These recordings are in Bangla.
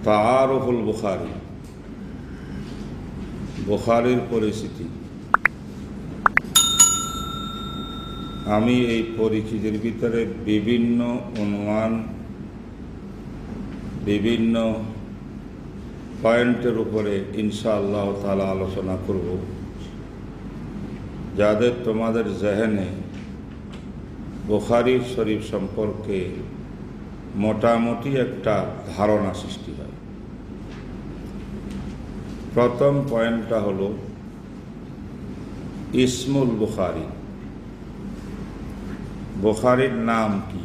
তাআরুফুল বুখারী, বুখারীর পরিচিতি। আমি এই পরিচিতির ভিতরে বিভিন্ন উনওয়ান, বিভিন্ন পয়েন্টের উপরে ইনশাআল্লাহ তাআলা আলোচনা করব, যাদের তোমাদের জেহেনে বুখারী শরীফ সম্পর্কে মোটামুটি একটা ধারণা সৃষ্টি হয়। প্রথম পয়েন্টটা হলো ইসমুল বুখারী, বুখারীর নাম কি?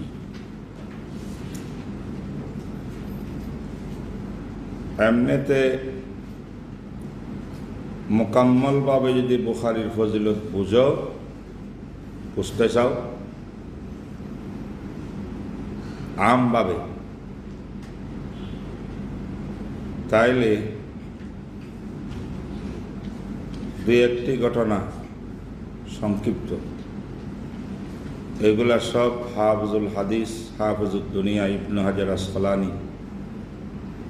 এমনিতে মোকাম্মলভাবে যদি বুখারীর ফজিলত বুঝতে চাও, আমভাবে, তাইলে দুই একটি ঘটনা সংক্ষিপ্ত, এগুলা সব হাফিজুল হাদিস, হাফিজুদ দুনিয়া ইবনে হাজার আসকালানী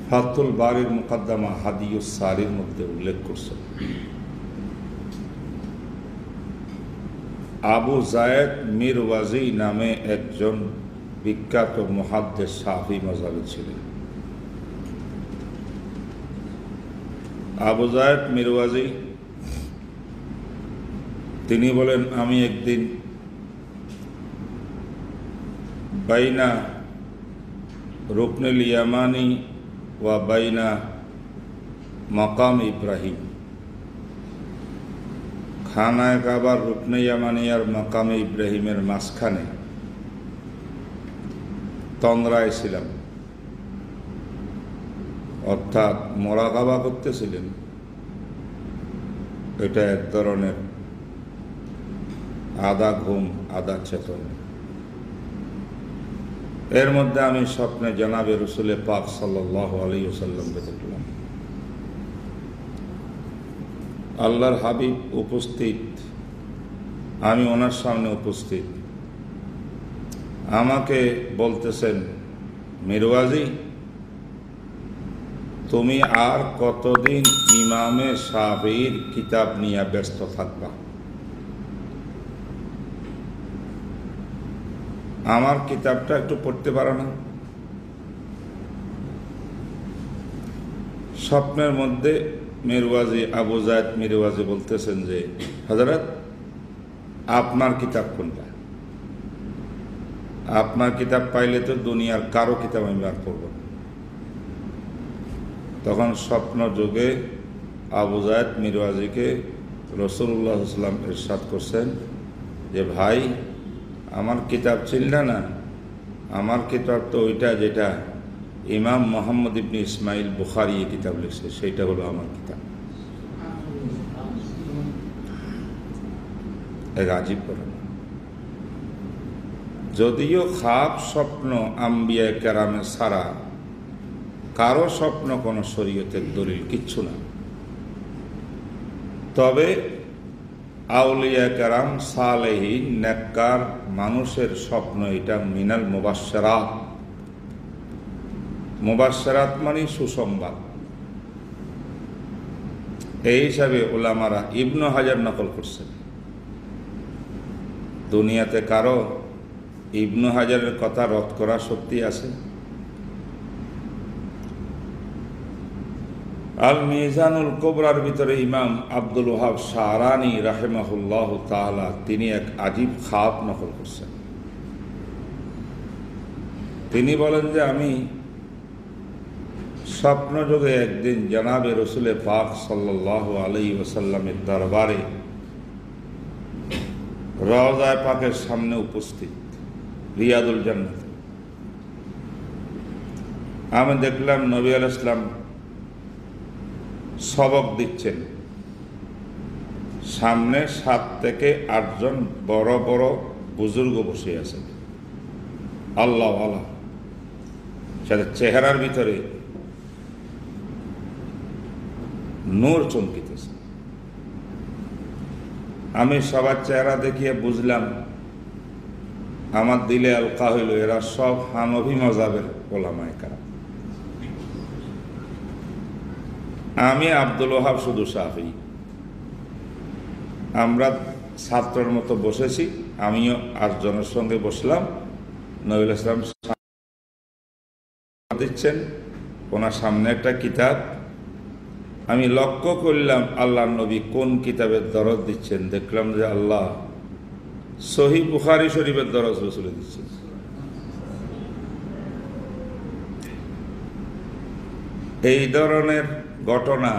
ফাতুল বারির মুকদ্দমা হাদিয়ুস সারির মধ্যে উল্লেখ করছে। আবু যায়েদ মিরওয়াজি নামে একজন বিখ্যাত মুহাদ্দিস শাফি মাযহাবী ছিলেন। আবু যায়েদ মিরওয়াজি তিনি বলেন, আমি একদিন বাইনা রুকনুল ইয়ামানি ওয়া বাইনা মাকাম ইব্রাহিম, খানায়ে কাবার রুকনে ইয়ামানি আর মাকামে ইব্রাহিমের মাঝখানে তন্দ্রায় ছিলাম, অর্থাৎ মোরাকাবা করতেছিলেন। এটা এক ধরনের আধা ঘুম আধা চেতন। এর মধ্যে আমি স্বপ্নে জনাবে রাসূল পাক সাল্লাল্লাহু আলাইহি ওয়াসাল্লামকে দেখলাম। আল্লাহর হাবিব উপস্থিত, আমি ওনার সামনে উপস্থিত। আমাকে বলতেছেন, মিরওয়াজি, তুমি আর কতদিন ইমামে শাফিঈর কিতাব নিয়ে ব্যস্ত থাকবা? আমার কিতাবটা একটু পড়তে পারো না? স্বপ্নের মধ্যে মিরওয়াজি, আবু যায়েদ মিরওয়াজি বলতেছেন যে, হযরত, আপনার কিতাব কোনটা? আপনার কিতাব পাইলে তো দুনিয়ার কারো কিতাব আমি আর পড়ব না। তখন স্বপ্ন যুগে আবু যায়েদ মিরওয়াজিকে রাসূলুল্লাহ সাল্লাল্লাহু আলাইহি ওয়াসাল্লাম ইরশাদ করছেন যে, ভাই, আমার কিতাব চিনলা না? আমার কিতাব তো ওইটা যেটা ইমাম মুহাম্মদ ইবনে ইসমাইল বুখারী এই কিতাব লিখছে, সেইটা হলো আমার কিতাব। এক আজীব ঘটনা। যদিও খাব স্বপ্ন আম্বিয়া কেরামে ছাড়া কারো স্বপ্ন কোনো শরীয়তের দলিল কিচ্ছু না, তবে আউলিয়া কেরাম সালেহীন নেককার মানুষের স্বপ্ন এটা মিনাল মুবাশশারাত। মুবাশশারাত মানে সুসংবাদ। এই হিসাবে উলামারা ইবনে হাজার নকল করছেন। দুনিয়াতে কারো ইবনে হাজারের কথা রদ করার শক্তি আছে? আল মিজানুল কুবরার ভিতরে ইমাম আব্দুল ওয়াহাব শারানি রাহিমাহুল্লাহ তাআলা তিনি এক আজীব খাব নকল করছেন। তিনি বলেন যে, আমি স্বপ্নযোগে একদিন জনাবে রাসূল পাক সাল্লাল্লাহু আলাইহি ওয়াসাল্লামের দরবারে রওজায়ে পাকের সামনে উপস্থিত, রিয়াদুল জান্নাত। আমি দেখলাম নবী আলাইহিস সালাম সবক দিচ্ছেন। সামনে 7 থেকে 8 জন বড় বড় বুজুর্গ বসে আছেন, আল্লাহ আল্লাহ, সাথে চেহারার ভিতরে নূর চমকিতেছে। আমি সবার চেহারা দেখিয়ে বুঝলাম, আমার দিলে আলকা হইল, এরা সব হানফি মাযহাবের উলামায়ে কেরাম। আমি আব্দুল ওহাব শুধু শাফি। আমরা ছাত্রের মতো বসেছি, আমিও 8 জনের সঙ্গে বসলাম। নবী ইসলাম দিচ্ছেন, ওনার সামনে একটা কিতাব। আমি লক্ষ্য করলাম আল্লাহ নবী কোন কিতাবের দরজ দিচ্ছেন। দেখলাম যে আল্লাহ সহিহ বুখারী শরীফের দরজ রসুল দিচ্ছেন। এই ধরনের ঘটনা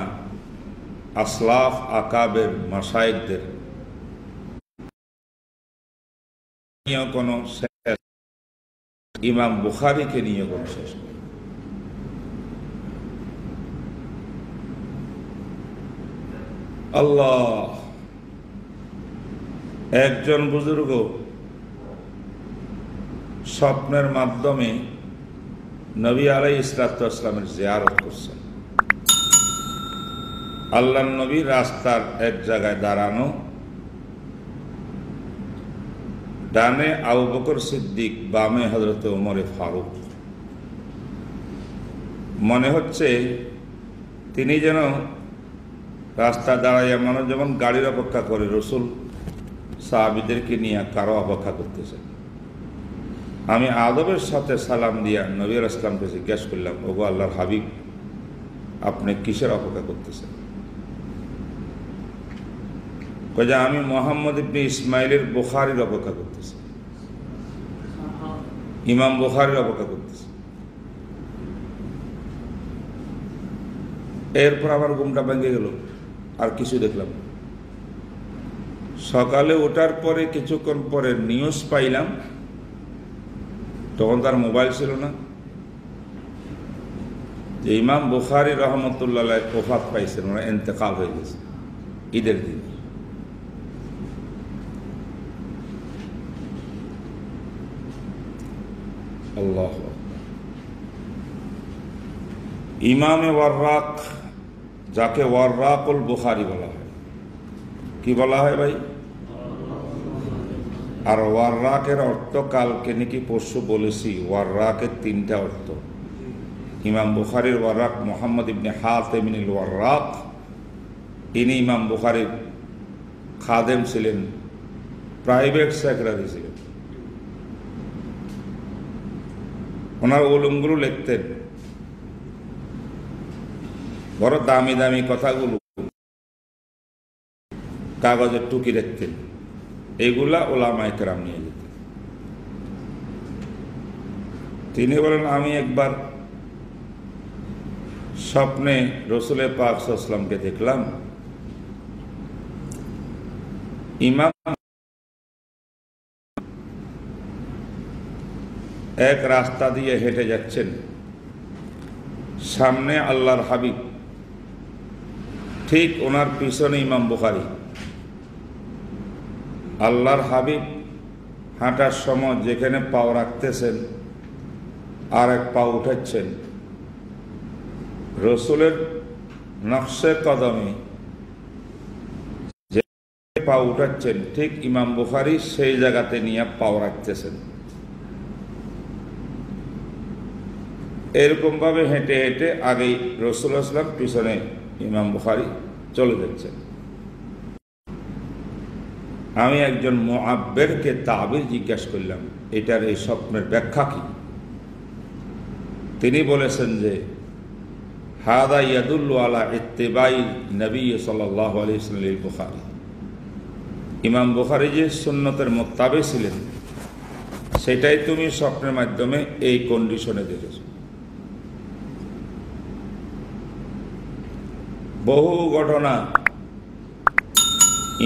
আসলাফ আকাবের মাশায়েখদের নিয়ে কোনো শেষ, ইমাম বুখারীকে নিয়ে কোনো শেষ নেই। আল্লাহ, একজন বুজুর্গ স্বপ্নের মাধ্যমে নবী আলাইহিস সালামের জিয়ারত করছেন। আল্লাহর নবী রাস্তার এক জায়গায় দাঁড়ানো, ডানে আবু বকর সিদ্দিক, বামে হযরত ওমর ফারুক। মনে হচ্ছে তিনি যেন রাস্তা দাঁড়াইয়া মানুষ যেমন গাড়ির অপেক্ষা করে, রসুল সাহাবীদেরকে নিয়ে কারো অপেক্ষা করতেছেন। আমি আদবের সাথে সালাম দিয়া নবী আসলামকে জিজ্ঞেস করলাম, ওগো আল্লাহর হাবিব, আপনি কিসের অপেক্ষা করতেছেন? কয়ে আমি মুহাম্মদ ইবনে ইসমাইলের বুখারীর অপেক্ষা করতেছি, ইমাম বুখারীর অপেক্ষা করতেছি। এরপর আমার ঘুমটা ভেঙে গেল, আর কিছু দেখলাম। সকালে ওঠার পরে কিছুক্ষণ পরে নিউজ পাইলাম, তখন তার মোবাইল ছিল না, যে ইমাম বুখারী রহমতুল্লাহ আলাইহি ওফাত পাইছেন, ওনার ইন্তেকাল হয়ে গেছে ঈদের দিন। আল্লাহ, ইমামে ওয়াররাক, যাকে ওয়াররাকুল বুখারী বলা হয়। কি বলা হয় ভাই? আর ওয়াররাকের অর্থ কালকে নাকি পরশু বলেছি, ওয়াররাকের 3টা অর্থ। ইমাম বুখারীর ওয়াররাক মুহাম্মদ ইবনে হাতিম আল ওয়াররাক, ইনি ইমাম বুখারীর খাদেম ছিলেন, প্রাইভেট সেক্রেটারি ছিলেন। ওনার উলুমগুলো লিখতেন, বড় দামি দামি কথাগুলো কাগজের টুকি রাখতেন, এগুলা ওলামায়ে কেরাম নিয়ে যেতেন। তিনি বলেন, আমি একবার স্বপ্নে রসুলের পাক সাল্লাল্লাহু আলাইহি ওয়াসাল্লামকে দেখলাম, ইমাম এক রাস্তা দিয়ে হেঁটে যাচ্ছেন, সামনে আল্লাহর হাবিব, ঠিক ওনার পিছনে ইমাম বুখারী। আল্লাহর হাবিব হাঁটার সময় যেখানে পাও রাখতেছেন আর এক পা উঠাচ্ছেন, রসুলের নকশে কদমে যে পা উঠাচ্ছেন, ঠিক ইমাম বুখারী সেই জায়গাতে নিয়ে পাও রাখতেছেন। এরকম ভাবে হেঁটে হেঁটে আগেই রাসূলুল্লাহ সাল্লাল্লাহু আলাইহি ওয়াসাল্লাম, পিছনে ইমাম বুখারী চলে যাচ্ছেন। আমি একজন মুআব্বিরকে তাবির জিজ্ঞাসা করলাম, এটার এই স্বপ্নের ব্যাখ্যা কি? তিনি বলেছেন যে হাদা ইয়াদুল্লু আলা ইত্তিবাই নবী সাল্লাল্লাহু আলাইহি ওয়াসাল্লাম লিল বুখারী। ইমাম বুখারী যে সুন্নতের মোত্তাবে ছিলেন, সেটাই তুমি স্বপ্নের মাধ্যমে এই কন্ডিশনে দেখেছো। বহু ঘটনা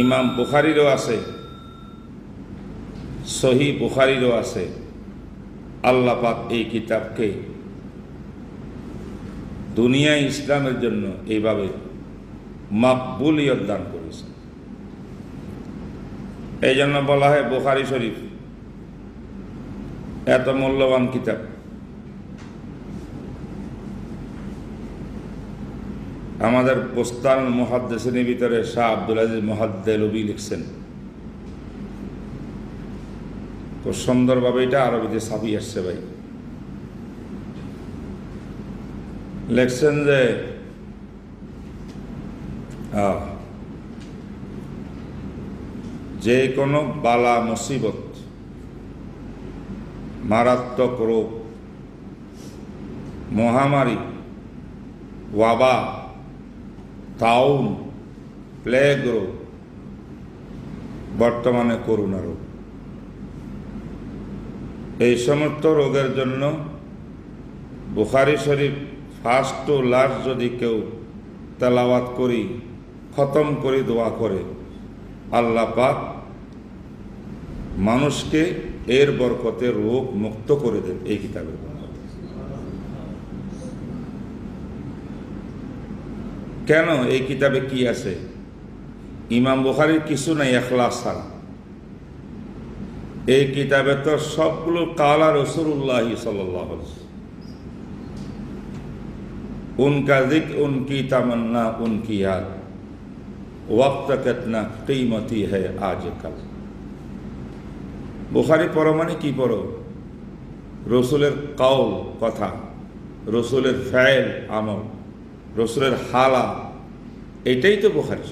ইমাম বুখারীরও আছে, সহিহ বুখারীরও আছে। আল্লাহ পাক এই কিতাবকে দুনিয়া ইসলামের জন্য এইভাবে মাকবুলিয়ত দান করেছেন। এই জন্য বলা হয় বুখারী শরীফ এত মূল্যবান কিতাব। আমাদের পোস্তান মুহাদ্দিসিনের ভিতরে শাহ আব্দুল আজিজ মুহাদ্দেলবী লিখছেন, খুব সুন্দরভাবে এটা আরবিতে ছাপি আসছে ভাই। লিখছেন যে যে কোনো বালা মুসিবত, মারাত্মক রোগ, মহামারী, ওয়াবা, তাউন, প্লেগ রোগ, বর্তমানে করোনা রোগ, এই সমস্ত রোগের জন্য বুখারী শরীফ ফার্স্ট টু লাস্ট যদি কেউ তেলাওয়াত করি, খতম করে দোয়া করে, আল্লাহ পাক মানুষকে এর বরকতে রোগ মুক্ত করে দেন এই কিতাবের বরকতে। কেন? এই কিতাবে কি আছে? ইমাম বুখারীর কিছু নাই ইখলাস ছাড়া। এই কিতাবে তো সবগুলো কালা রাসূলুল্লাহ সাল্লাল্লাহু আলাইহি ওয়াসাল্লাম, উনকা যিকর, উনকি তামান্না, উনকি ইয়াদ, ওয়াক্ত কিতনা কিমতি है আজকাল। বুখারী পড়ো মানে কি পড়ো? রসুলের কাউল কথা, রসুলের ফাইল আমল, রসুলের হালা, এটাই তো বুখারী।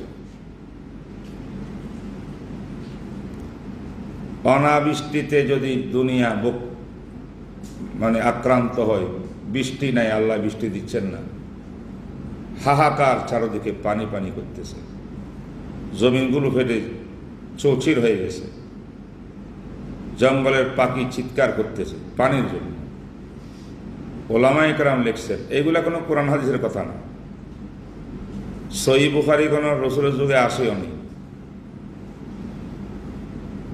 অনাবৃষ্টিতে যদি দুনিয়া মানে আক্রান্ত হয়, বৃষ্টি নাই, আল্লাহ বৃষ্টি দিচ্ছেন না, হাহাকার, চারদিকে পানি পানি করতেছে, জমিনগুলো ফেটে চৌচির হয়ে গেছে, জঙ্গলের পাখি চিৎকার করতেছে পানির জন্য। ওলামায়ে কেরাম লিখছেন, এগুলা কোনো কোরআন হাদিসের কথা না। সহিহ বুখারী কোনো রসুলের যুগে আসেও নি।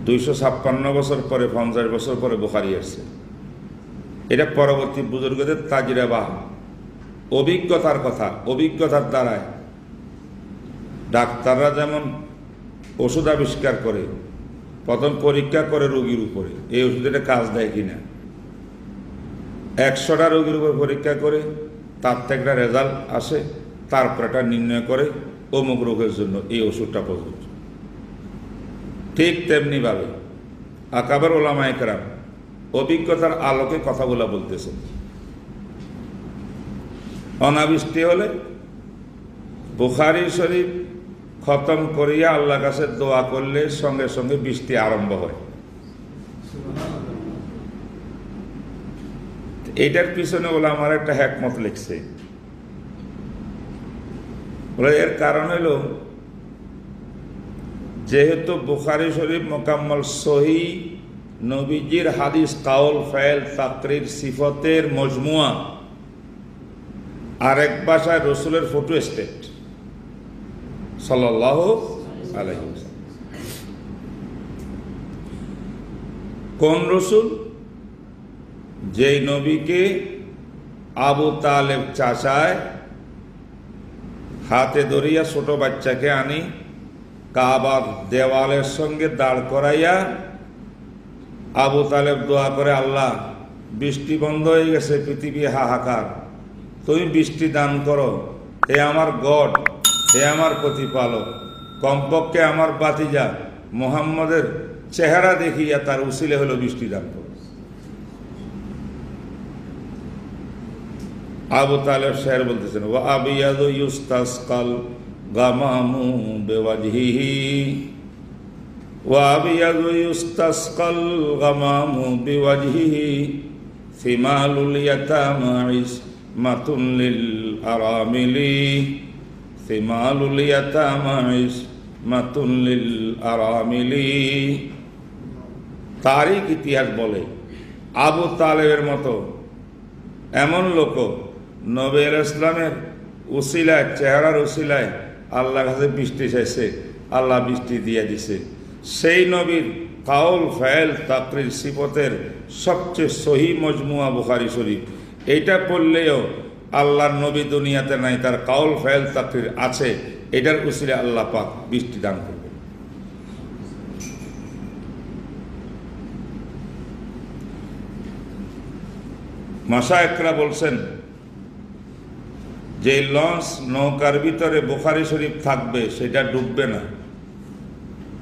256 বছর পরে, 50 বছর পরে বুখারী আসছে। এটা পরবর্তী বুজুর্গদের তাজরিবা, অভিজ্ঞতার কথা। অভিজ্ঞতার দ্বারায় ডাক্তাররা যেমন ওষুধ আবিষ্কার করে, প্রথম পরীক্ষা করে রোগীর উপরে, এই ওষুধের কাজ দেয় কিনা। 100টা রোগীর উপর পরীক্ষা করে, তার থেকে একটা রেজাল্ট আসে, তারপর এটা নির্ণয় করে অমুক রোগের জন্য এই ওষুধটা প্রযোজ্য। ঠিক তেমনিভাবে আকাবের ওলামায়ে কেরাম অভিজ্ঞতার আলোকে কথাগুলো বলতেছেন। অনাবৃষ্টি হলে বুখারী শরীফ খতম করিয়া আল্লাহর কাছে দোয়া করলে সঙ্গে সঙ্গে বৃষ্টি আরম্ভ হয়। এটার পিছনে ওলামারা একটা হিকমত লিখছে। এর কারণ হলো, যেহেতু বুখারী শরীফ মোকাম্মল সহিহ নবীজির হাদিস, কাউল, ফাইল, তাকরীর, সিফতের মজমুয়া, আরেক ভাষায় রসুলের ফটো স্টেট সাল্লাল্লাহু আলাইহি ওয়াসাল্লাম। কোন রসুল? যেই নবীকে আবু তালেব চাচায় হাতে ধরিয়া ছোট বাচ্চাকে আনি কাবার দেওয়ালের সঙ্গে দাঁড় করাইয়া আবু তালেব দোয়া করে, আল্লাহ বৃষ্টি বন্ধ হয়ে গেছে, পৃথিবী হাহাকার, তুমি বৃষ্টি দান করো, হে আমার গড, হে আমার প্রতিপালক, কমপক্ষে আমার বাতিজা মুহাম্মদের চেহারা দেখিয়া তার উসিলে হলো বৃষ্টি দান করো। আবু তালেব শের বলতেছেন, ওয়া আবিয়াদু ইউস্তাসকাল গামামু বিওয়াজহিহি, ওয়া আবিয়াদু ইউস্তাসকাল গামামু বিওয়াজহিহি, সিমালুল ইয়াতামা ইসমাতুন লিল আরামিলি, সিমালুল ইয়াতামা ইসমাতুন লিল আরামিলি। তারিখ ইতিহাস বলে, আবু তালেবের মতো এমন লোক নবী আলাইহিস সালামের উসিলায়, চেহারার উসিলায় আল্লাহর কাছে বৃষ্টি চাইছে, আল্লাহ বৃষ্টি দিয়ে দিছে। সেই নবীর কাউল, ফাইল, তাকরীর, সিফতের সবচেয়ে সহিহ মজমুয়া বুখারী শরীফ, এইটা পড়লেও আল্লাহর নবী দুনিয়াতে নাই, তার কাউল, ফাইল, তাকরীর আছে, এটার উসিলায় আল্লাহ পাক বৃষ্টি দান করবে। মাশায়েখরা বলছেন যে লঞ্চ নৌকার ভিতরে বুখারী শরীফ থাকবে, সেটা ডুববে না।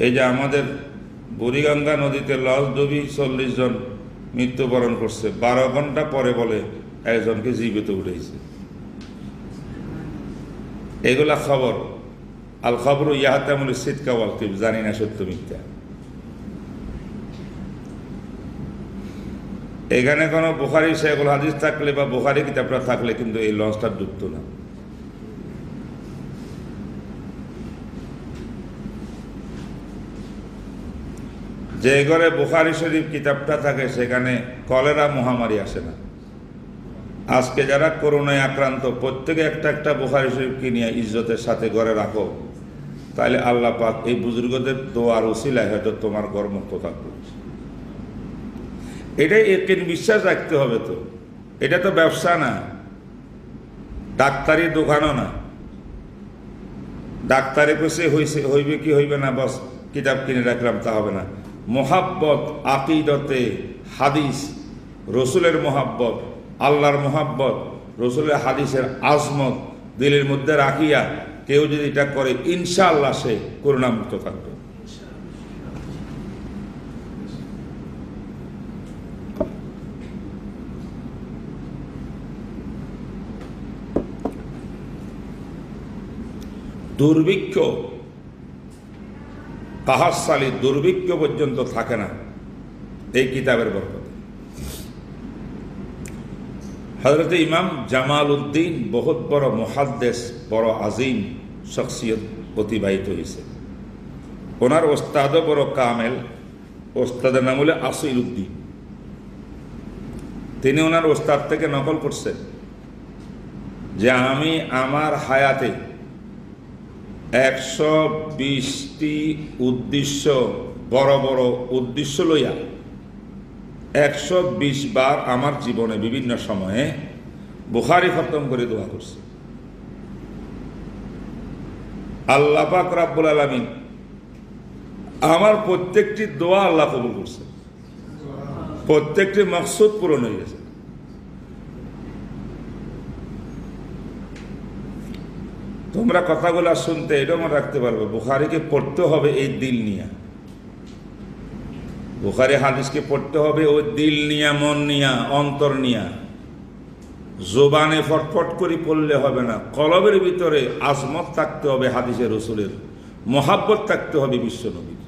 এই যে আমাদের বুড়িগঙ্গা নদীতে লঞ্চ ডুবি 40 জন মৃত্যুবরণ করছে, 12 ঘন্টা পরে বলে একজনকে জীবিত উঠেছে। এগুলা খবর। আল খবরু ইয়াহতামুল সিদকা ওয়াল কিব, জানি না সত্য মিথ্যা। এখানে কোনো বুখারী শাইখুল হাদিস থাকলে বা বুখারী কিতাবটা থাকলে কিন্তু এই লঞ্চটা ডুবতো না। যে ঘরে বুখারী শরীফ কিতাবটা থাকে সেখানে কলেরা মহামারী আসে না। আজকে যারা করোনায় আক্রান্ত প্রত্যেকে একটা একটা বুখারী শরীফ কিনিয়ে ইজ্জতের সাথে ঘরে রাখো, তাহলে আল্লাহ পাক এই বুজুর্গদের দোয়ার উসিলায় হয়তো তোমার ঘর মুক্ত থাকবে। এটাই একিন বিশ্বাস রাখতে হবে। তো এটা তো ব্যবসা না, ডাক্তারি দোকানও না। ডাক্তারে কইছে হইবে কি হইবে না, বস কিতাব কিনে রাখলাম, তা হবে না। মোহাব্বত, আকিদতে, হাদিস, রসুলের মোহাব্বত, আল্লাহর মোহাব্বত, রসুলের হাদিসের আজমত দিলের মধ্যে রাখিয়া কেউ যদি এটা করে, ইনশাআল্লাহ সে করুণামুক্ত থাকবে। দুর্ভিক্ষ, কাহাসালি দুর্ভিক্ষ পর্যন্ত থাকে না এই কিতাবের বরকতে। হযরত ইমাম জামাল উদ্দিন বহুত বড় মুহাদ্দিস, বড় আজিম শখসিয়ত অতিবাহিত হয়েছে। ওনার ওস্তাদও বড় কামেল, ওস্তাদের নাম হলো আসিল উদ্দিন। তিনি ওনার ওস্তাদ থেকে নকল করছেন যে আমি আমার হায়াতে 120টি উদ্দেশ্য, বড় বড় উদ্দেশ্য লইয়া 120 বার আমার জীবনে বিভিন্ন সময়ে বুখারী খতম করে দোয়া করছি। আল্লাহ পাক রব্বুল আলামিন আমার প্রত্যেকটি দোয়া আল্লাহ কবুল করছে, প্রত্যেকটি মকসুদ পূরণ হয়ে গেছে। তোমরা কথাগুলো শুনতে এটা মনে রাখতে পারবে, বুখারীকে পড়তে হবে এই দিল নিয়ে, বুখারী হাদিসকে পড়তে হবে ওই দিল নিয়া, মন নিয়া, অন্তর নিয়া। জোবানে ফটফট করে পড়লে হবে না, কলবের ভিতরে আজমত থাকতে হবে, হাদিসের রসুলের মোহাব্বত থাকতে হবে বিশ্বনবীর।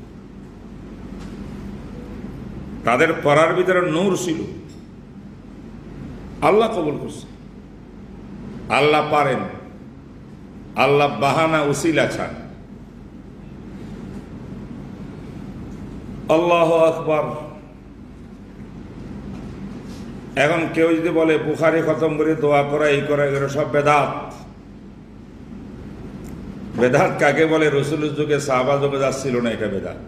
তাদের পড়ার ভিতরে নূর ছিল, আল্লাহ কবুল করছে। আল্লাহ পারেন, আল্লাহ বাহানা উসিলা চান। আল্লাহু আকবার। এখন কেউ যদি বলে বুখারী খতম করে দোয়া করা, এই করা, এগুলো সব বেদাত। বেদাত কাকে বলে? রসুলের যুগে, সাহাবা যুগে যাচ্ছিল না, এটা বেদাত।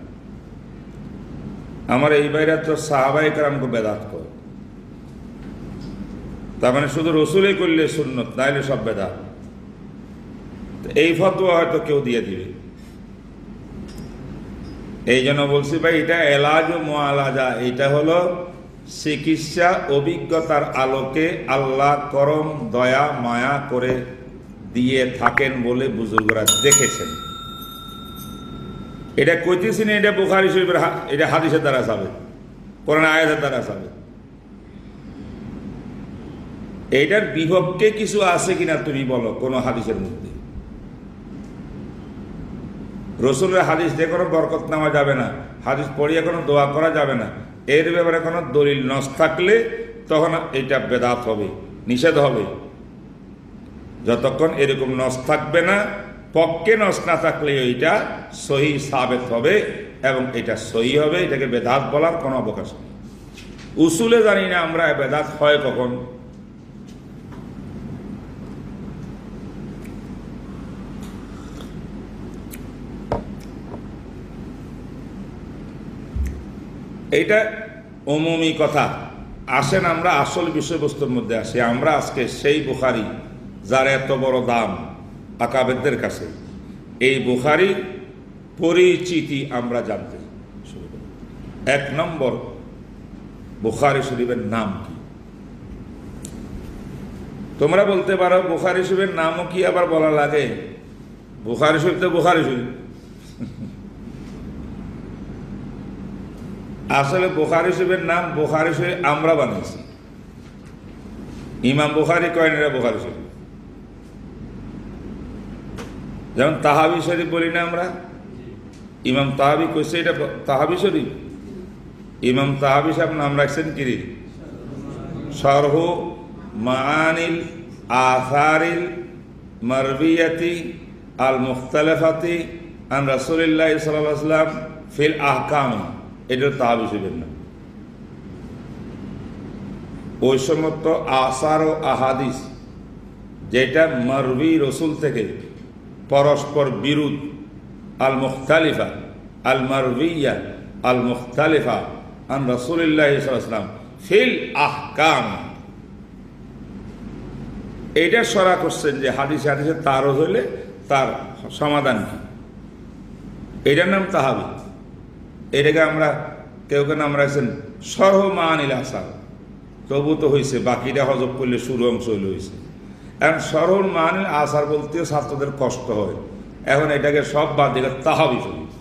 আমার এই বাইরে তো সাহাবায়ে কেরামকে বেদাত করে, তার মানে শুধু রসুলই করলে সুন্নত, নাইলে সব বেদাত। এই ফতোয়া হয়তো কেউ দিয়ে দিবে। এই জন্য বলছি ভাই, এটা এলাজ ও মুআলাজা, এটা হলো চিকিৎসা অভিজ্ঞতার আলোকে আল্লাহ করম দয়া মায়া করে দিয়ে থাকেন বলে বুজুর্গরা দেখেছেন। এটা কইতেছি না এটা বুখারী শরীফের, এটা হাদিসের দ্বারা যাবে, কোরআন আয়াতের দ্বারা যাবে। এইটার বিভক্তে কিছু আছে কিনা তুমি বলো কোন হাদিসের মধ্যে? রসুলের হাদিস দিয়ে কোনো বরকত নেওয়া যাবে না, হাদিস পড়িয়ে কোনো দোয়া করা যাবে না, এর ব্যাপারে কোনো দলিল নস থাকলে তখন এটা বেদাত হবে, নিষেধ হবে। যতক্ষণ এরকম নস থাকবে না, পক্ষে নস না থাকলে এইটা সহি সাবেত হবে এবং এটা সহি হবে, এটাকে বেদাত বলার কোনো অবকাশ নেই। উসুলে জানি না আমরা বেদাত হয় কখন। এইটা অমুমি কথা। আসেন আমরা আসল বিষয়বস্তুর মধ্যে আসি। আমরা আজকে সেই বুখারী যার এত বড় দাম আকাবেরদের কাছে, এই বুখারীর পরিচিতি আমরা জানতে শুরু করি। 1 নম্বর, বুখারী শরীফের নাম কি? তোমরা বলতে পারো বুখারী শরীফের নামও কি আবার বলা লাগে? বুখারী শরীফ তো বুখারী শরীফ। আসলে বুখারী শরীফের নাম বুখারী শরীফ আমরা বানিয়েছি। ইমাম বুখারী কয়েন এরা বুখারী শরীফ। যেমন তাহাবি শরীফ বলি না আমরা, ইমাম তাহাবি কইছে এটা তাহাবি শরীফ। ইমাম তাহাবি সাহেব নাম রাখছেন কি? শরহ মাআনিল আসারিল মারবিয়াতি আল মুখতালিফাতি আন রাসূলিল্লাহ সাল্লাল্লাহু আলাইহি ওয়াসাল্লাম ফিল আহকাম, এটা তাহাবি শরীফের নাম। ওই সমস্ত আসার ও আহাদিস যেটা মারবি রসুল থেকে পরস্পর বিরোধ, আল মুখতালিফা আল মারবিয়া আল মুখতালিফা আন রাসূলিল্লাহ সাল্লাল্লাহু আলাইহি ওয়াসাল্লাম ফিল আহকাম, এইটা সরা করছেন যে হাদিসে হাদিসে তারও হইলে তার সমাধান কি, এটার নাম তাহাবি। এটাকে আমরা কেউ কেউ নাম রাখছেন শরহ মাআনিল আসার, তবু তো হয়েছে, বাকিটা হজব করলে শুরু অংশ হইলে হয়েছে। এখন শরহুল মাআনিল আসার বলতেও ছাত্রদের কষ্ট হয়, এখন এটাকে সব বাদ দিলে তাহাবি শরীফ।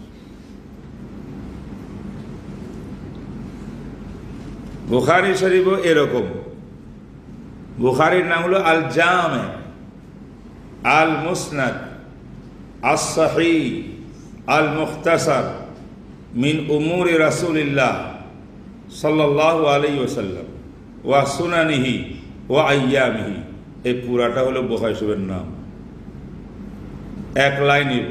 বুখারী শরীফও এরকম। বুখারীর নাম হলো আল জামে আল মুসনাদ আস সহিহ আল মুখতাসার মিন উমুরি রাসূলিল্লাহ সাল্লাল্লাহু আলাইহি ওয়াসাল্লাম ওয়া সুনানিহি ওয়া আইয়ামিহি। এই পুরাটা হলো বুখারী শরীফের নাম, এক লাইনের।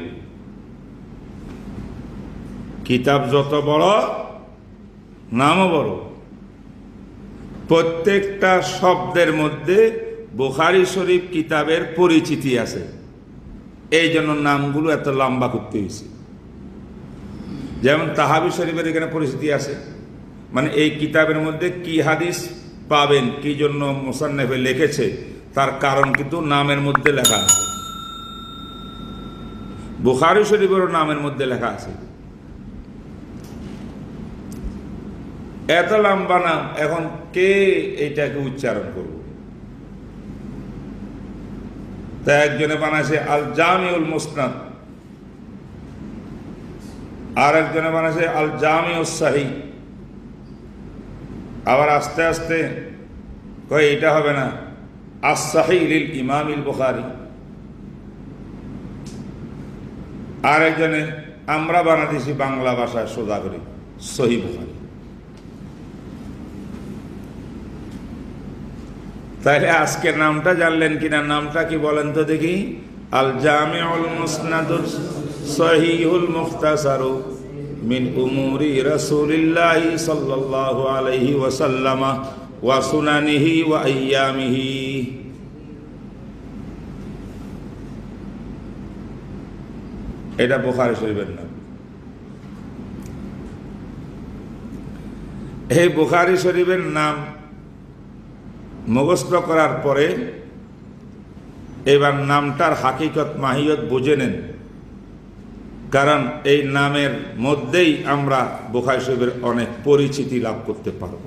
কিতাব যত বড় নামও বড়, প্রত্যেকটা শব্দের মধ্যে বুখারী শরীফ কিতাবের পরিচিতি আছে, এই জন্য নামগুলো এত লম্বা করতে হয়েছে। যেমন তাহাবি শরীফের এখানে পরিচিতি আছে, মানে এই কিতাবের মধ্যে কি হাদিস পাবেন, কি জন্য মুসান্নিফে লিখেছে তার কারণ কিন্তু নামের মধ্যে লেখা আছে। বুখারী শরীফেরও নামের মধ্যে লেখা আছে। এত লম্বা নাম, এখন কে এইটাকে উচ্চারণ করব? তা একজনে বানাইছে আল জামিউল মুসনাদ, আর একজনে বানাইছে আল জামিউস সহিহ। আবার আস্তে আস্তে কয় এটা হবে না, আস সহিহ লিল ইমামিল বুখারী। আর একজনে আমরা বানাতেছি বাংলা ভাষায় সোজা করে সহিহ বুখারী। তাহলে আজকে নামটা জানলেন কিনা? নামটা কি বলেন তো দেখি? আল জামিউল মুসনাদুস সহিহুল মুখতাসারু মিন উমুরি রাসূলিল্লাহি সাল্লাল্লাহু আলাইহি ওয়াসাল্লাম ওয়া সুনানিহি ওয়া আইয়ামিহি। এটা বুখারী শরীফের নাম। এই বুখারী শরীফের নাম মুখস্থ করার পরে এবার নামটার হাকিকত মাহিয়ত বুঝে নেন, কারণ এই নামের মধ্যেই আমরা বুখারী শরীফের অনেক পরিচিতি লাভ করতে পারব।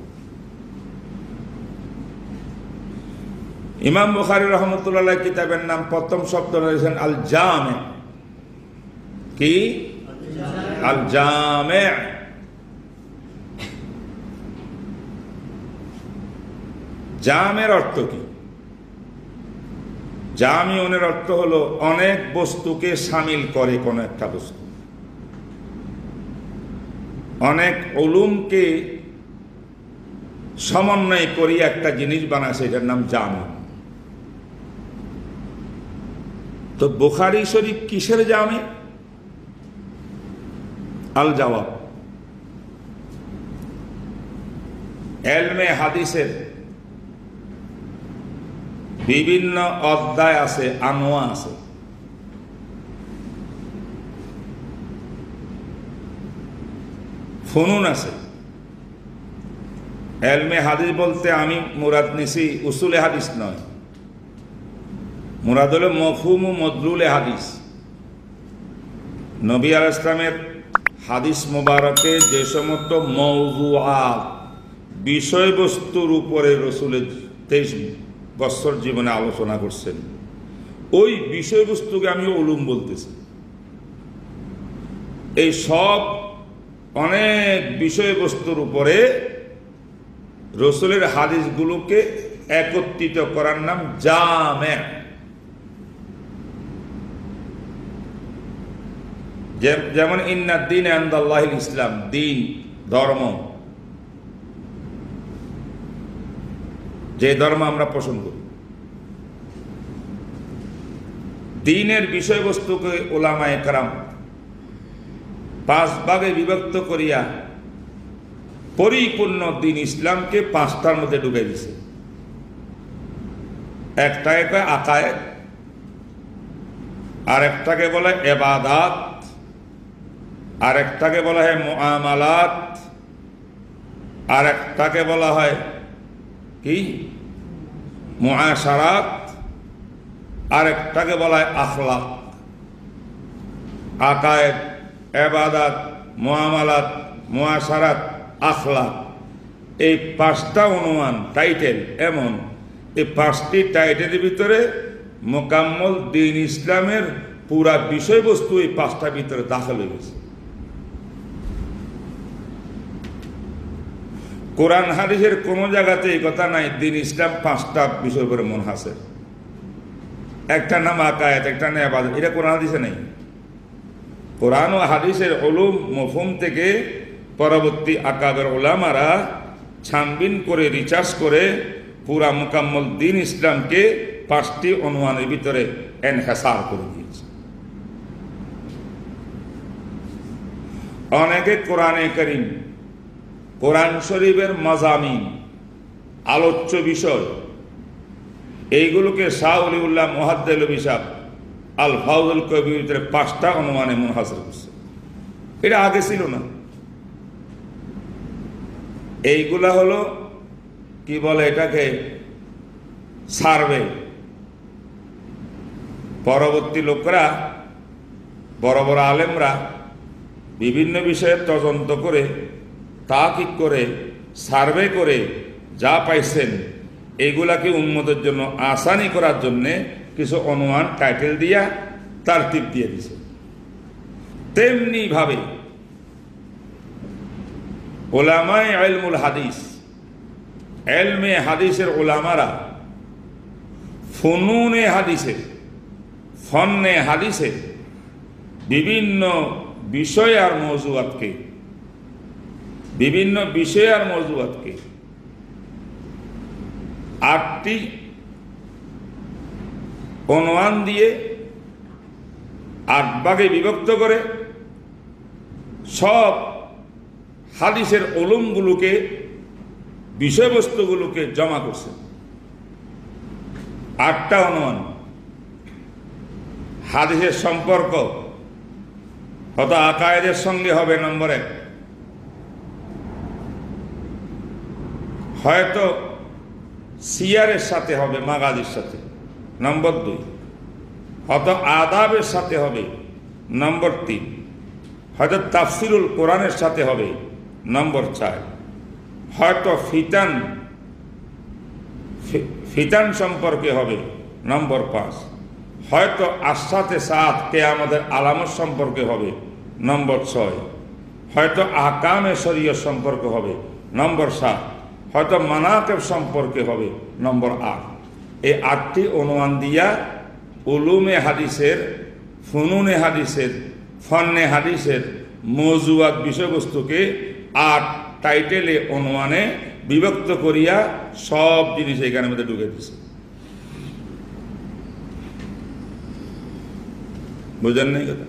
ইমাম বুখারী রহমতুল্লাহ কিতাবের নাম প্রথম শব্দ রয়েছেন আল জামে। কি? আল জামে। জামের অর্থ কি? জামিউনের অর্থ হলো অনেক বস্তুকে শামিল করে কোন একটা বস্তু, অনেক উলুমকে সমন্বয় করি একটা জিনিস বানায়, সেটার নাম জামি। তো বুখারী শরীফ কিসের জামি? আল জবাব। ইলমে হাদিসের বিভিন্ন অধ্যায় আছে, আনোয়া আছে। ফুনুন আছে। ইলমে হাদিস বলতে আমি মুরাদ নিছি উসুলে হাদিস নয়, মুরাদ হলো মফহুম ও মদলুলে হাদিস। নবী আলাইহিস সালামের হাদিস মোবারকে যে সমস্ত মওযুআত, বিষয়বস্তুর উপরে রসুলের 23 বছর জীবনে আলোচনা করছেন, ওই বিষয়বস্তুকে আমি উলুম বলতেছি। এই সব অনেক বিষয়বস্তুর উপরে রসুলের হাদিসগুলোকে একত্রিত করার নাম জামে। যেমন ইন্নাদ দ্বীন ইনদাল্লাহিল ইসলাম, দিন ধর্ম, যে ধর্ম আমরা পোষণ করি, দ্বীনের বিষয়বস্তুকে উলামায়ে কেরাম 5 ভাগে বিভক্ত করিয়া পরিপূর্ণ দ্বীন ইসলামকে 5টার মধ্যে ঢুকাই দিছে। একটাকে কয় আকায়েদ, আর একটাকে বলে ইবাদাত, আর একটাকে বলা হয় মুআমালাত, আর একটাকে বলা হয় কি মুআশারাত, আর একটাকে বলা হয় আখলাক। আকায়েদ, ইবাদাত, মুআমালাত, মুআশারাত, আখলাক, এই 5টা অনুমান টাইটেল এমন, এই 5টি টাইটেলের ভিতরে মোকাম্মল দ্বীন ইসলামের পুরা বিষয়বস্তু এই 5টার ভিতরে দাখিল হয়ে গেছে। কোরআন হাদিসের কোন জায়গাতে এই কথা নাই দ্বীন ইসলাম 5টা বিষয় উপরে মুনহাসির। একটা নাম আকায়েত, একটা নাম ইবাদত, এটা কোরআন হাদিসে নেই। কোরআন ও হাদিসের উলুম মফহুম থেকে পরবর্তী আকাবের উলামারা ছানবিন করে রিসার্চ করে পুরা মুকাম্মল দ্বীন ইসলামকে 5টি অনুমানের ভিতরে এনহাসার করে দিয়েছে। অনেকে কোরআনে কারীম, কোরআন শরীফের মাজামিন, আলোচ্য বিষয়, এইগুলোকে শাহ ওলিউল্লাহ মুহাদ্দিস সাহেব আল ফাউজুল কবির ভিতরে 5টা অনুমানে মুনহাসির করছে। এটা আগে ছিল না। এইগুলা হলো কি বলে এটাকে সার্ভে। পরবর্তী লোকরা, বড় বড় আলেমরা বিভিন্ন বিষয়ে তদন্ত করে, তাহকিক করে, সার্ভে করে যা পাইছেন এইগুলাকে উম্মতের জন্য আসানি করার জন্যে কিছু অনুমান টাইটেল দিয়া তারতিব দিয়ে দিছে। তেমনি ভাবে উলামায়ে ইলমুল হাদিস, ইলমে হাদিসের উলামারা ফুনুনে হাদিসে, ফন্নে হাদিসে বিভিন্ন বিষয় আর মওজুআতকে, বিভিন্ন বিষয় আর মওজুআতকে 8টি অনুমান দিয়ে 8 ভাগে বিভক্ত করে সব হাদিসের উলুমগুলোকে, বিষয়বস্তুগুলোকে জমা করছে। 8টা অনুমান। হাদিসের সম্পর্ক হয়তো আকায়েদের সঙ্গে হবে নম্বর 1, হয়তো সিয়ারের সাথে হবে, মাগাজির সাথে নম্বর 2, হয়তো আদাবের সাথে হবে নম্বর 3, হয়তো তাফসিরুল কোরআনের সাথে হবে নম্বর 4, হয়তো ফিতান সম্পর্কে হবে নম্বর 5, হয়তো আশরাতে সাত কিয়ামতের আলামত সম্পর্কে হবে নম্বর 6, হয়তো আহকামে শরীয়ত সম্পর্কে হবে নম্বর 7, হয়তো মানাকিব সম্পর্কে হবে নম্বর 8। এই 8টি অনুমান দিয়া উলুমে হাদিসের, ফুনুনে হাদিসের, ফন্নে হাদিসের মওজুআত বিষয়বস্তুকে 8 টাইটেলে অনুমানে বিভক্ত করিয়া সব জিনিস এখানের মধ্যে ঢুকে দিছে। বুঝেন নাই কথা?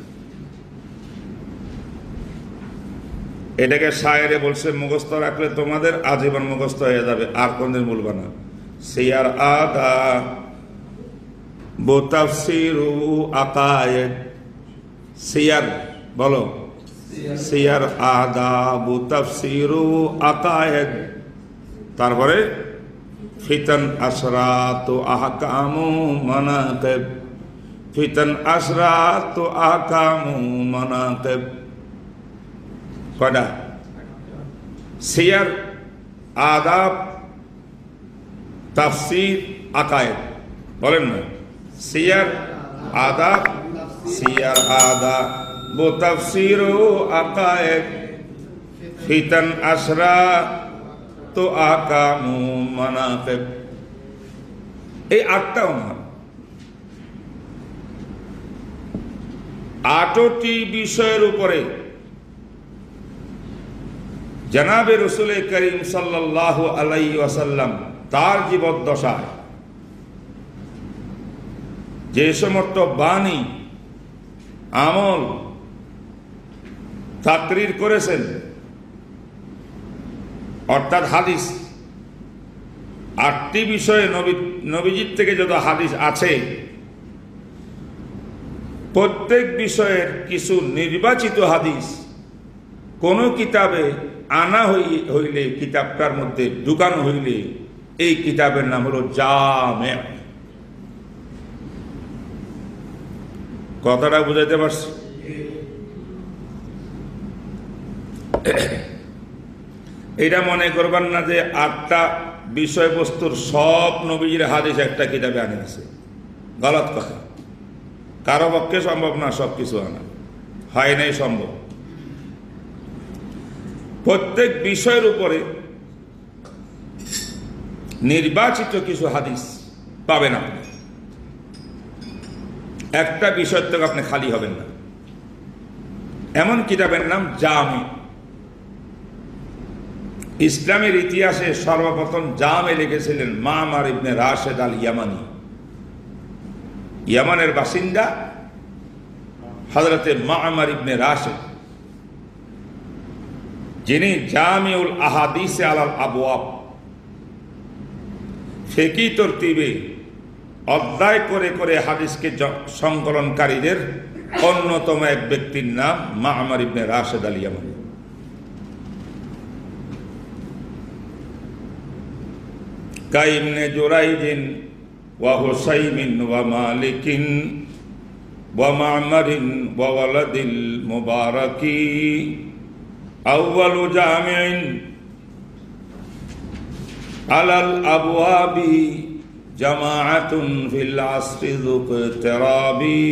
এটাকে শায়েরে বলছে মুখস্থ রাখলে তোমাদের আজীবন মুখস্থ হয়ে যাবে, আর কোনদিন বলবা না। সিয়ার আদা তাফসীরু আকায়েদ, সিয়ার বলো, সিয়ার আদাবু তাফসীরু আকায়েদ, তারপরে ফিতান আশরাতু আহকামু মানাকিব, ফিতান আশরাতু আহকামু মানাকিব। কয়টা? সিয়ার, আদাব, তাফসীর, আকায়েদ। বলেন না, সিয়ার, আদাব, সিয়ার, আদাব, তাফসীরু আকায়েদ, ফিতান আশরাতু আহকামু মানাকিব। এই 8টা অনুমান। 8টি বিষয়ের উপরে জনাবে রসুল করিম সাল্লাল্লাহু আলাইহি ওয়াসাল্লাম তার জীবদ্দশায় যে সমস্ত বাণী আমল তাকরীর করেছেন, অর্থাৎ হাদিস, 8টি বিষয়ে নবীজির থেকে যত হাদিস আছে, প্রত্যেক বিষয়ের কিছু নির্বাচিত হাদিস কোন কিতাবে আনা হইলে, কিতাবটার মধ্যে ঢুকানো হইলে, এই কিতাবের নাম হলো জামে। কথাটা বুঝাইতে পারছি? এটা মনে করবেন না যে 8টা বিষয়বস্তুর সব নবীজির হাদিস একটা কিতাবে আনে আছে, গলত কথা। কারো পক্ষে সম্ভব না সবকিছু আনা, হয় নাই সম্ভব। প্রত্যেক বিষয়ের উপরে নির্বাচিত কিছু হাদিস পাবেন আপনি। একটা বিষয় থেকে আপনি খালি হবেন না। এমন কিতাবের নাম জামে। ইসলামের ইতিহাসে সর্বপ্রথম জামে লিখেছিলেন মামার ইবনে রাশেদ আল ইয়ামানি। ইয়ামানের বাসিন্দা হযরতে মামার ইবনে রাশেদ, যিনি জামিউল আহাদিসে আলাল আবওয়াব, ফিকহি তরতিবে অধ্যায় করে করে হাদিসকে সংকলনকারীদের অন্যতম এক ব্যক্তির নাম মামার ইবনে রাশেদ আল ইয়ামানি। কাইবনে জুরাইজিন ওয়া হুসাইমিন ওয়া মালিকিন ওয়া মা'মারিন ওয়া ওয়ালাদিল মুবারাকি আউয়ালু জামি'in আলাল আবওয়াবি জামাআতুন ফিল আসরি যুকতারাবি।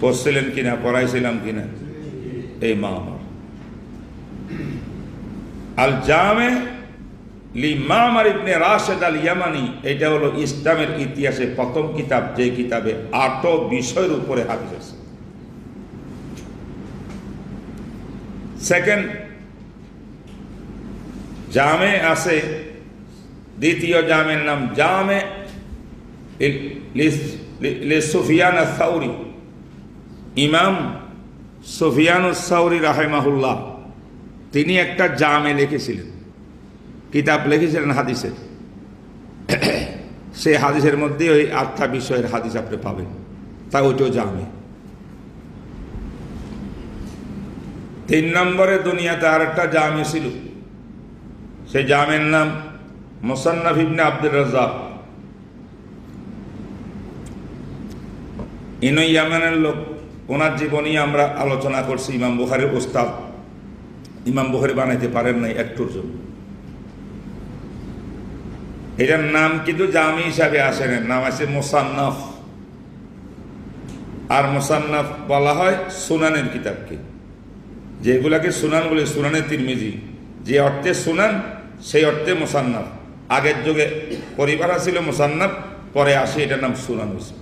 পড়ছিলেন কিনা, পড়াইছিলাম কিনা? এই মামার আল জামে লি মামার ইবনে রাশেদ আল ইয়ামানি, এটা হলো ইসলামের ইতিহাসে প্রথম কিতাব যে কিতাবে 8 বিষয়ের উপরে হাদিস আছে। সেকেন্ড জামে আছে, দ্বিতীয় জামের নাম জামে লি সুফিয়ান আস-সাউরি। ইমাম সুফিয়ান আস-সাউরি রাহিমাহুল্লাহ তিনি একটা জামে লিখেছিলেন, কিতাব লিখেছিলেন হাদিসের। সেই হাদিসের মধ্যে ওই 8টা বিষয়ের হাদিস আপনি পাবেন, তা ওইটাও জামে। 3 নম্বরে দুনিয়াতে আরেকটা জামে ছিল, সেই জামের নাম মুসান্নাফ ইবনে আব্দুর রাজ্জাক। ইনি ইয়ামানের লোক, ওনার জীবনী আমরা আলোচনা করছি। ইমাম বুখারীর ওস্তাদ, ইমাম বুখারী বানাইতে পারেন নাই একটুর জন্য। এটার নাম কিন্তু জামি হিসাবে আসে না, নাম আছে মুসান্নাফ। আর মুসান্নাফ বলা হয় সুনানের কিতাবকে, যেগুলাকে সুনান বলে, সুনানে তিরমিজি, যে অর্থে সুনান সেই অর্থে মুসান্নাফ। আগের যুগে পরিবার ছিল মুসান্নাফ, পরে আসে এটার নাম সুনান হয়েছে।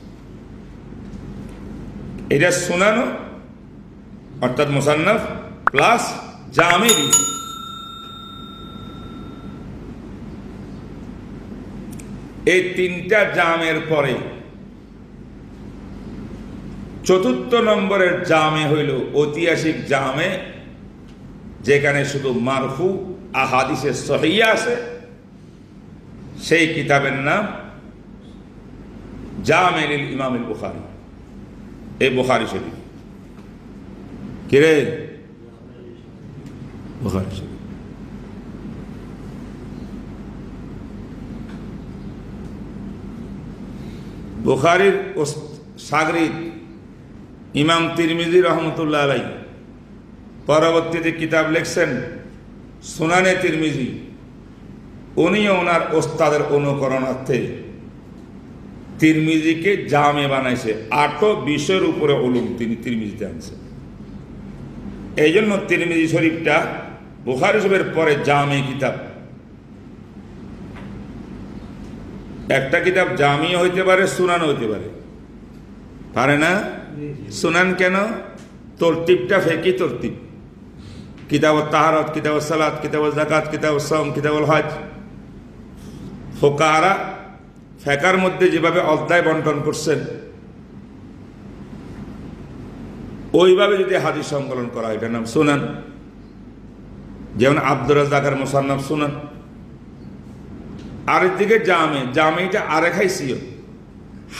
এটা সুনানো অর্থাৎ মুসান্নাফ প্লাস জামে। এই 3টা জামের পরে 4র্থ নম্বরের জামে হইল ঐতিহাসিক জামে, যেখানে শুধু মারফু আহাদিসে সহিহ আছে। সেই কিতাবের নাম জামে লিল ইমাম আল বুখারী। এই বুখারী শরীফ কিরে, বুখারী শরীফ। বুখারীর শাগরিদ ইমাম তিরমিজি রহমতুল্লাহ আলাইহি পরবর্তীতে কিতাব লিখছেন সুনানে তিরমিজি। উনিও ওনার ওস্তাদের অনুকরণার্থে তিরমিজিকে জামে বানাইছে। 8 বিষয়ের উপরে উলুম তিনি তিরমিজিতে আনছেন। এই জন্য তিরমিজি শরীফটা বুখারী শরীফের পরে জামে কিতাব। একটা কিতাব জামিও হইতে পারে, সুনানও হইতে পারে। পারে না। সুনান কেন? তরতিবটা ফেকি তরতিব। কিতাবুত তাহারাত, কিতাবুস সালাত, কিতাবুজ যাকাত, কিতাবুস সাওম, কিতাবুল হজ। ফুকাহারা ফেকার মধ্যে যেভাবে অধ্যায় বন্টন করছেন, ওইভাবে যদি হাদিস সংকলন করা হয়, এটার নাম সুনান। যেমন আব্দুর রাজ্জাকের মুসান্নাফ সুনান। আরেকদিকে জামে, জামেটা আরেক হাইসিয়ত।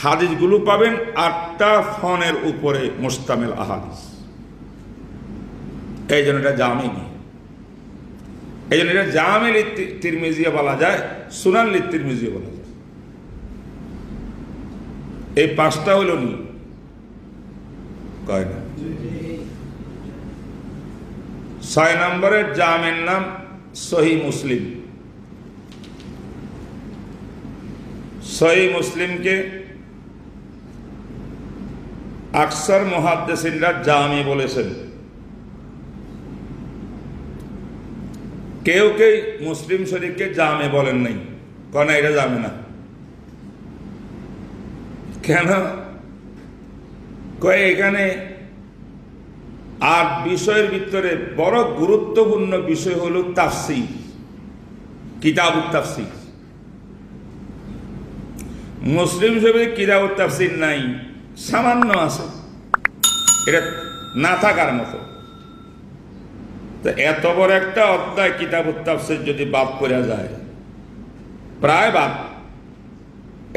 হাদিসগুলো পাবেন 8টা ফনের উপরে মুস্তামিল আহাদিস। এই জন্য এটা জামে নেই, এই জন্য এটা জামে তিরমিজিয়া বলা যায়, সুনান তিরমিজিয়া বলা যায়। এই 5টা হইল নি, কয় না। 6 নম্বরের জামের নাম সহিহ মুসলিম। সহিহ মুসলিমকে আকসার মুহাদ্দিসিনরা জামি বলেছেন। কেউ কেউ মুসলিম শরীফকে জামে বলেন নাই, কেন? এটা জামে না কেন? কয় এখানে 8 বিষয়ের ভিতরে বড় গুরুত্বপূর্ণ বিষয় হলো তাফসীর, কিতাবুত তাফসীর। মুসলিম শরীফে কিতাবুত তাফসীর নাই, সামান্য আছে, এটা না থাকার মতো। তো এত বড় একটা অধ্যায় কিতাবুত তাফসীর যদি বাদ করে যায়, প্রায় বাদ,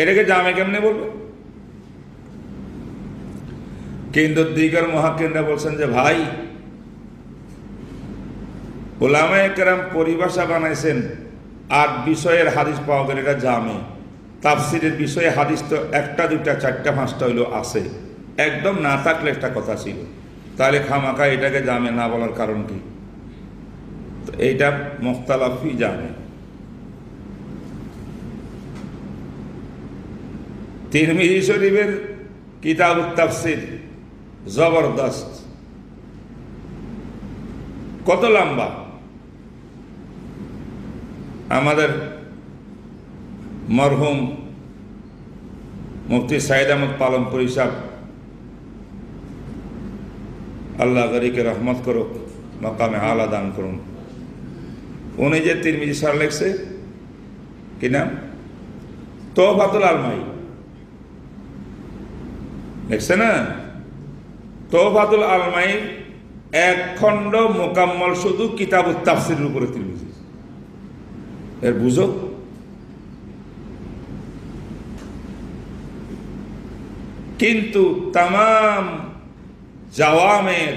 এটাকে জামে কেমনে বলবো? কিন্তু দিগর মুহাক্কিকরা বলছেন যে ভাই, উলামায়ে কেরাম পরিভাষা বানাইছেন 8 বিষয়ের হাদিস পাওয়া গেলে এটা জামে। তাফসীরের বিষয়ে হাদিস তো 1টা 2টা 4টা 5টা হইলো আছে, একদম না থাকলে একটা কথা ছিল। তাহলে খামাখা এটাকে জামে না বলার কারণ কি? তো এইটা মুখতালাফি জামে। তিরমিজি শরীফের কিতাবুত তাফসীর জবরদস্ত, কত লম্বা। আমাদের মরহুম মুফতি সাইদ আহমদ পালনপুরি সাহেব, আল্লাহ গরিকে রহমত করুক, মাকামে আলা দান করুন, উনি যে তিরমিজি শরীফ লিখছে, কি নাম? তোহফাতুল আলমাই লিখছে না? তোহফাতুল আলমাই 1 খণ্ড মোকাম্মল শুধু কিতাবুত তাফসীরের উপরে তিরমিজি। এর বুঝো? কিন্তু তামাম জাওয়ামের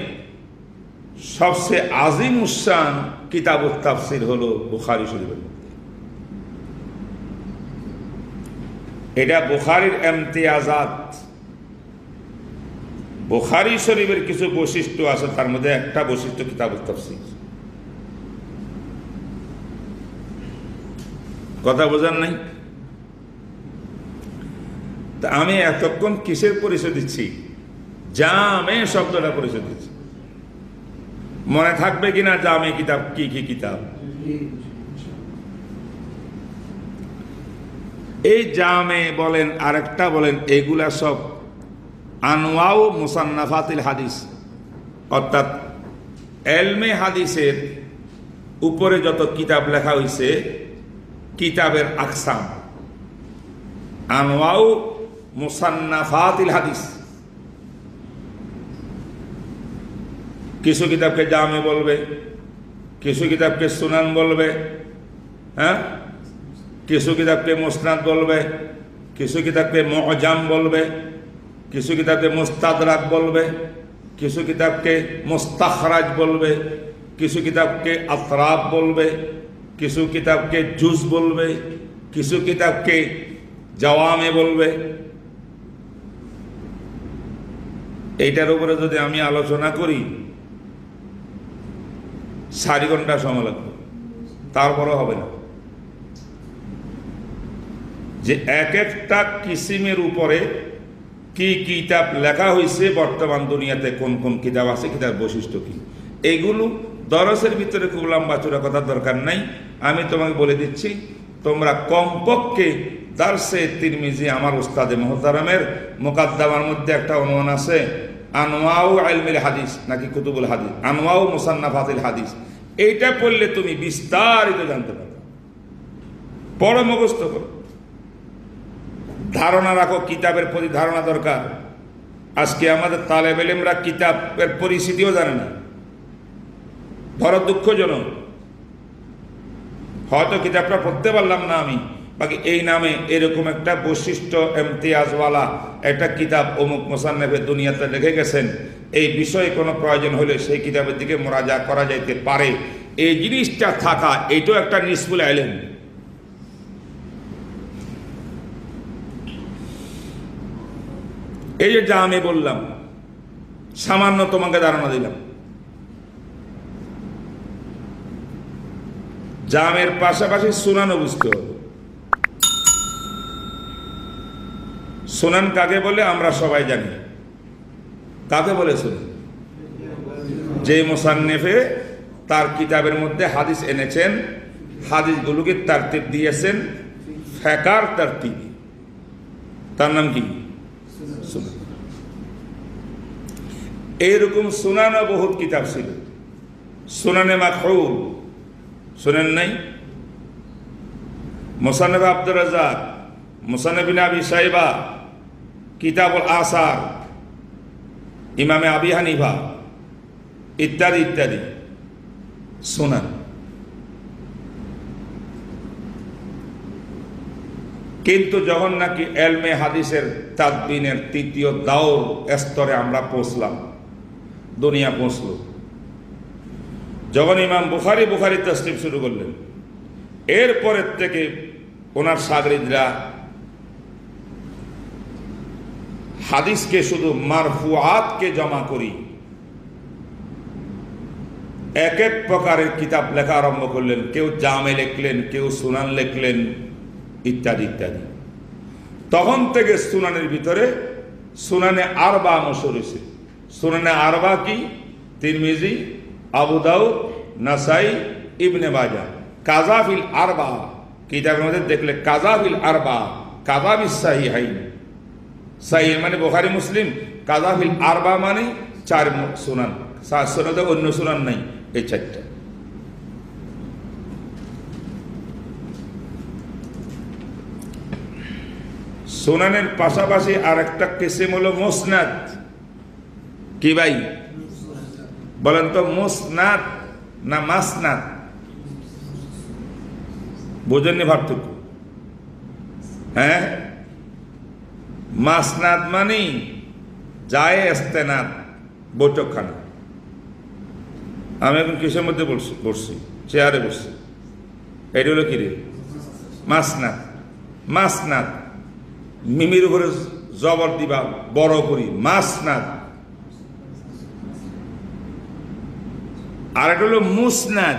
সবচেয়ে আজিম উসান কিতাবুত তাফসীর হলো বুখারী শরীফের মধ্যে। এটা বুখারীর ইমতিয়াজাত। বুখারী শরীফের কিছু বৈশিষ্ট্য আছে, তার মধ্যে একটা বৈশিষ্ট্য কিতাবুত তাফসীর। কথা বোঝার নাই? তা আমি এতক্ষণ কিসের পরিচয় দিচ্ছি? জামে শব্দটা পরিচয় দিচ্ছি। মনে থাকবে কিনা জামে কিতাব কি কি কিতাব? এই জামে বলেন, আরেকটা বলেন, এগুলা সব আনওয়াউ মুসান্নাফাতিল হাদিস, অর্থাৎ এলমে হাদিসের উপরে যত কিতাব লেখা হয়েছে, কিতাবের আকসাম, আনওয়াউ মুসান্নাফাতিল হাদিস। কিছু কিতাবকে জামে বলবে, কিছু কিতাবকে সুনান বলবে, হ্যাঁ, কিছু কিতাবকে মুসনাদ বলবে, কিছু কিতাবকে মুআজাম বলবে, কিছু কিতাবকে মুস্তাদরাক বলবে, কিছু কিতাবকে মুস্তাখরাজ বলবে, কিছু কিতাবকে আতরাব বলবে, কিছু কিতাবকে জুজ বলবে, কিছু কিতাবকে জাওয়ামে বলবে। এইটার উপরে যদি আমি আলোচনা করি 4 ঘন্টা সময় লাগবে, তারপরে হবে না। যে এক একটা কিসিমের উপরে কি কিতাব লেখা হয়েছে, বর্তমান দুনিয়াতে কোন কোন কিতাব আছে, কিতাব বৈশিষ্ট্য কি, এগুলো দরসের ভিতরে খুব লম্বা চূড়া কথার দরকার নাই। আমি তোমাকে বলে দিচ্ছি, তোমরা কমপক্ষে দারসে তিরমিজি আমার উস্তাদে মুহতারামের মুকাদ্দামার মধ্যে একটা অনুমান আছে, আনওয়াউ ইলমিল হাদিস নাকি কুতুবুল হাদিস, আনওয়াউ মুসান্নাফাতিল হাদিস। এইটা পড়লে তুমি বিস্তারিত জানতে পারবে। পড়ো, মুখস্থ করো, ধারণা রাখো। কিতাবের প্রতি ধারণা দরকার। আজকে আমাদের তালেব ইলমরা কিতাবের পরিস্থিতিও জানে না, বড় দুঃখজনক। হয়তো কিতাবটা পড়তে পারলাম না আমি, বাকি এই নামে এরকম একটা বৈশিষ্ট্য ইমতিয়াজওয়ালা একটা কিতাব অমুক মুসান্নিফে দুনিয়াতে লিখে গেছেন, এই বিষয়ে কোনো প্রয়োজন হলে সেই কিতাবের দিকে মুরাজা করা যাইতে পারে। এই জিনিসটা থাকা এইটাও একটা নিসফুল ইলম। এই যে যা আমি বললাম, সামান্য তোমাকে ধারণা দিলাম। জামের পাশাপাশি সুনানও বুঝতে হবে। সুনান কাকে বলে আমরা সবাই জানি। কাকে বলে সুনান? যে মুসান্নিফে তার কিতাবের মধ্যে হাদিস এনেছেন, হাদিসগুলোকে তারতিব দিয়েছেন ফিকার তারতিবে, তার নাম কি? সুনান। এইরকম সুনানও বহুত কিতাব ছিল। সুনানে মাখউল শুনেন নাই? মুসান্নিফ আব্দুর রাজ্জাক, মুসান্নিফ ইবনে আবি শাইবা, কিতাবুল আসার, ইমামে আবি হানিফা ইত্যাদি ইত্যাদি সুনান। কিন্তু যখন নাকি এলমে হাদিসের তাদবিনের তৃতীয় দাওর স্তরে আমরা পৌঁছলাম, দুনিয়া পৌঁছল, যখন ইমাম বুখারী তাসনিফ শুরু করলেন, এরপরের থেকে ওনার শাগরিদরা হাদিসকে শুধু মারফুআতকে জমা করি এক এক প্রকারের কিতাব লেখা আরম্ভ করলেন। কেউ জামে লিখলেন, কেউ সুনান লিখলেন, ইত্যাদি ইত্যাদি। তখন থেকে সুনানের ভিতরে সুনানে আরবা মশহুর হয়েছে। সুনানে আরবা কি? তিরমিজি, আবু দাউদ, নাসাই, ইবনে মাজাহ। কাযাফিল আরবা কিতাবের মধ্যে দেখলে কাযাফিল আরবা, কাযাফিস সাহিহাইন, সাহিহ মানে বুখারী মুসলিম, কাযাফিল আরবা মানে চার সুনান, সুনানে অন্য সুনান নাই, এই চারটা। সুনানের পাশাপাশি আর একটা কিসিম হলো মুসনাদ। কি ভাই বলেন তো, মুসনাদ না মাসনাদ? বুঝেননি পার্থক্য? হ্যাঁ, মাসনাদ মানে যায় ইস্তেনাদ, বৈঠকখানা। আমি এখন কিসের মধ্যে বসছি? চেয়ারে বসছি। এটা হলো কি রে? মাসনাদ। মাসনাদ মিমির উপরে জবর দিবা, বড় করি, মাসনাদ। আর এটা হলো মুসনাদ,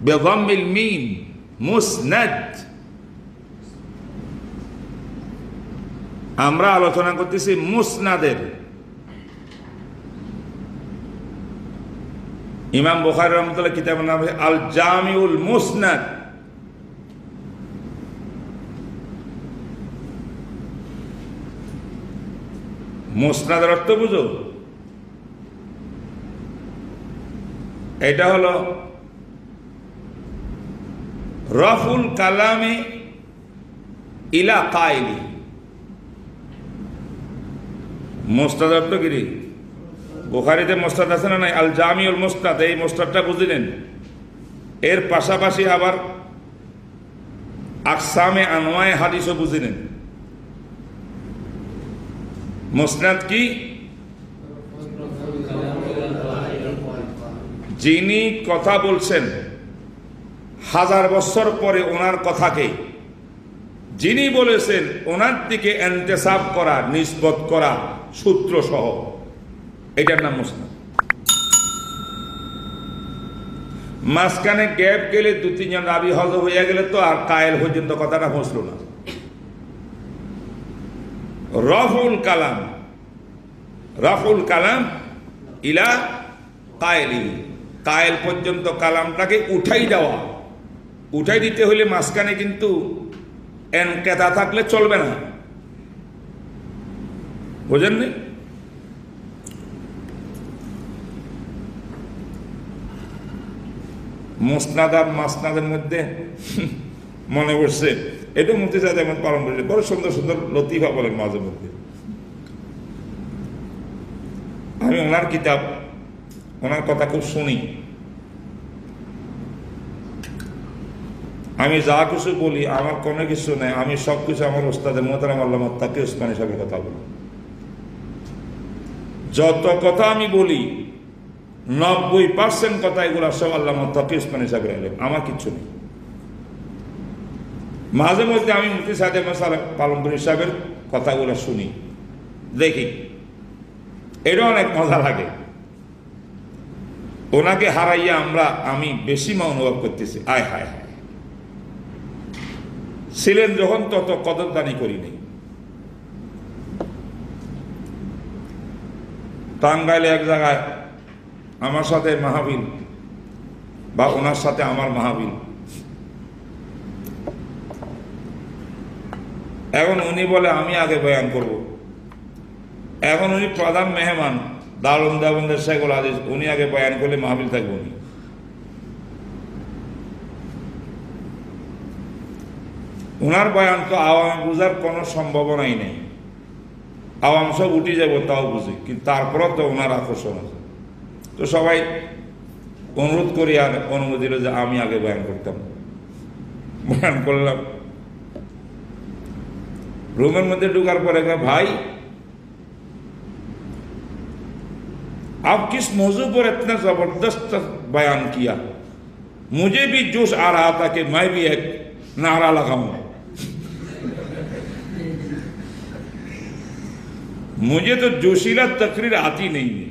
বিদাম্মিল মিম, মুসনাদ। আমরা আলোচনা করতেছি মুসনাদের। ইমাম বুখারী রাহমাতুল্লাহ কিতাবের নাম আল জামিউল মুসনাদ। মুসনাদের অর্থ বুঝো? এটা হলো রফুল কালামে ইলা কাইলি। মুসনাদ অর্থ কি? বুখারীতে মুসনাদ আছে না নাই? আল জামিউল মুসনাদ, এই মুসনাদটা বুঝলেন। এর পাশাপাশি আবার আকসামে আনওয়ায়ে হাদিসও বুঝলেন। মুসনাদ কি? যিনি কথা বলছেন, হাজার বছর পরে ওনার কথাকে যিনি বলেছেন ওনার দিকে ইন্তেসাব করা, নিসবত করা সূত্র সহ, এটার নাম মুসনাদ। মাঝখানে গ্যাপ গেলে দু তিনজন রাবি হযরত হয়ে গেলে তো আর কায়েল পর্যন্ত কথাটা পৌঁছলো না। রফুল কালাম, রফুল কালাম ইলা কায়েলি, কায়েল পর্যন্ত কালামটাকে উঠাই দেওয়া। উঠাই দিতে হলে মাঝখানে কিন্তু এনকেতা থাকলে চলবে না, বুঝেননি? মুসনাদ আর মাসনাদের মধ্যে মনে পড়ছে, এটা মুফতি সাহেব যেমন পালন করেছে, বড় সুন্দর সুন্দর লতিফা বলেন মাঝে মধ্যে। আমি ওনার কিতাব, ওনার কথা খুব শুনি। আমি যা কিছু বলি আমার কোনো কিছু নেই, আমি সব কিছু আমার ওস্তাদের মোহতারাম আল্লামা তাকি উসমানী সাহেবের কথা বলি। যত কথা আমি বলি 90% কথা এগুলো সব আল্লামা তাকি উসমানী সাহেবের এলেম, আমার কিচ্ছু নেই। মাঝে মধ্যে আমি মুফতি সাহেব পালনপুরি সাহেবের কথাগুলো শুনি, দেখি, এটা অনেক মজা লাগে। ওনাকে হারাইয়া আমি বেশি মা অনুভব করতেছি। আয় হায় হায়, ছিলেন যখন তত কদরদানি করিনি। টাঙ্গাইলে এক জায়গায় আমার সাথে মাহফিল, বা ওনার সাথে আমার মাহফিল। এখন উনি বলে আমি আগে বয়ান করব। এখন উনি প্রধান মেহমান, দারুন দেবন্দের শেখুল হাদিস, উনি আগে বয়ান করলে মাহফিল থাকবে উনি। ওনার বয়ান তো আওয়ামে বুঝার কোনো সম্ভাবনাই নেই, আওয়াম সব উঠে যাব তাও বুঝি, কিন্তু তারপরেও তো ওনার আকর্ষণ আছে। তো সবাই অনুরোধ করি আর অনুমতি দিল যে আমি আগে বয়ান করতাম। বয়ান করলাম, रूम मध्य ढुकार पड़ेगा भाई आप किस मौजू पर इतना जबरदस्त बयान किया, मुझे भी जोश आ रहा था कि मैं भी एक नारा लगाऊं। मुझे तो जोशीला तकरीर आती नहीं है।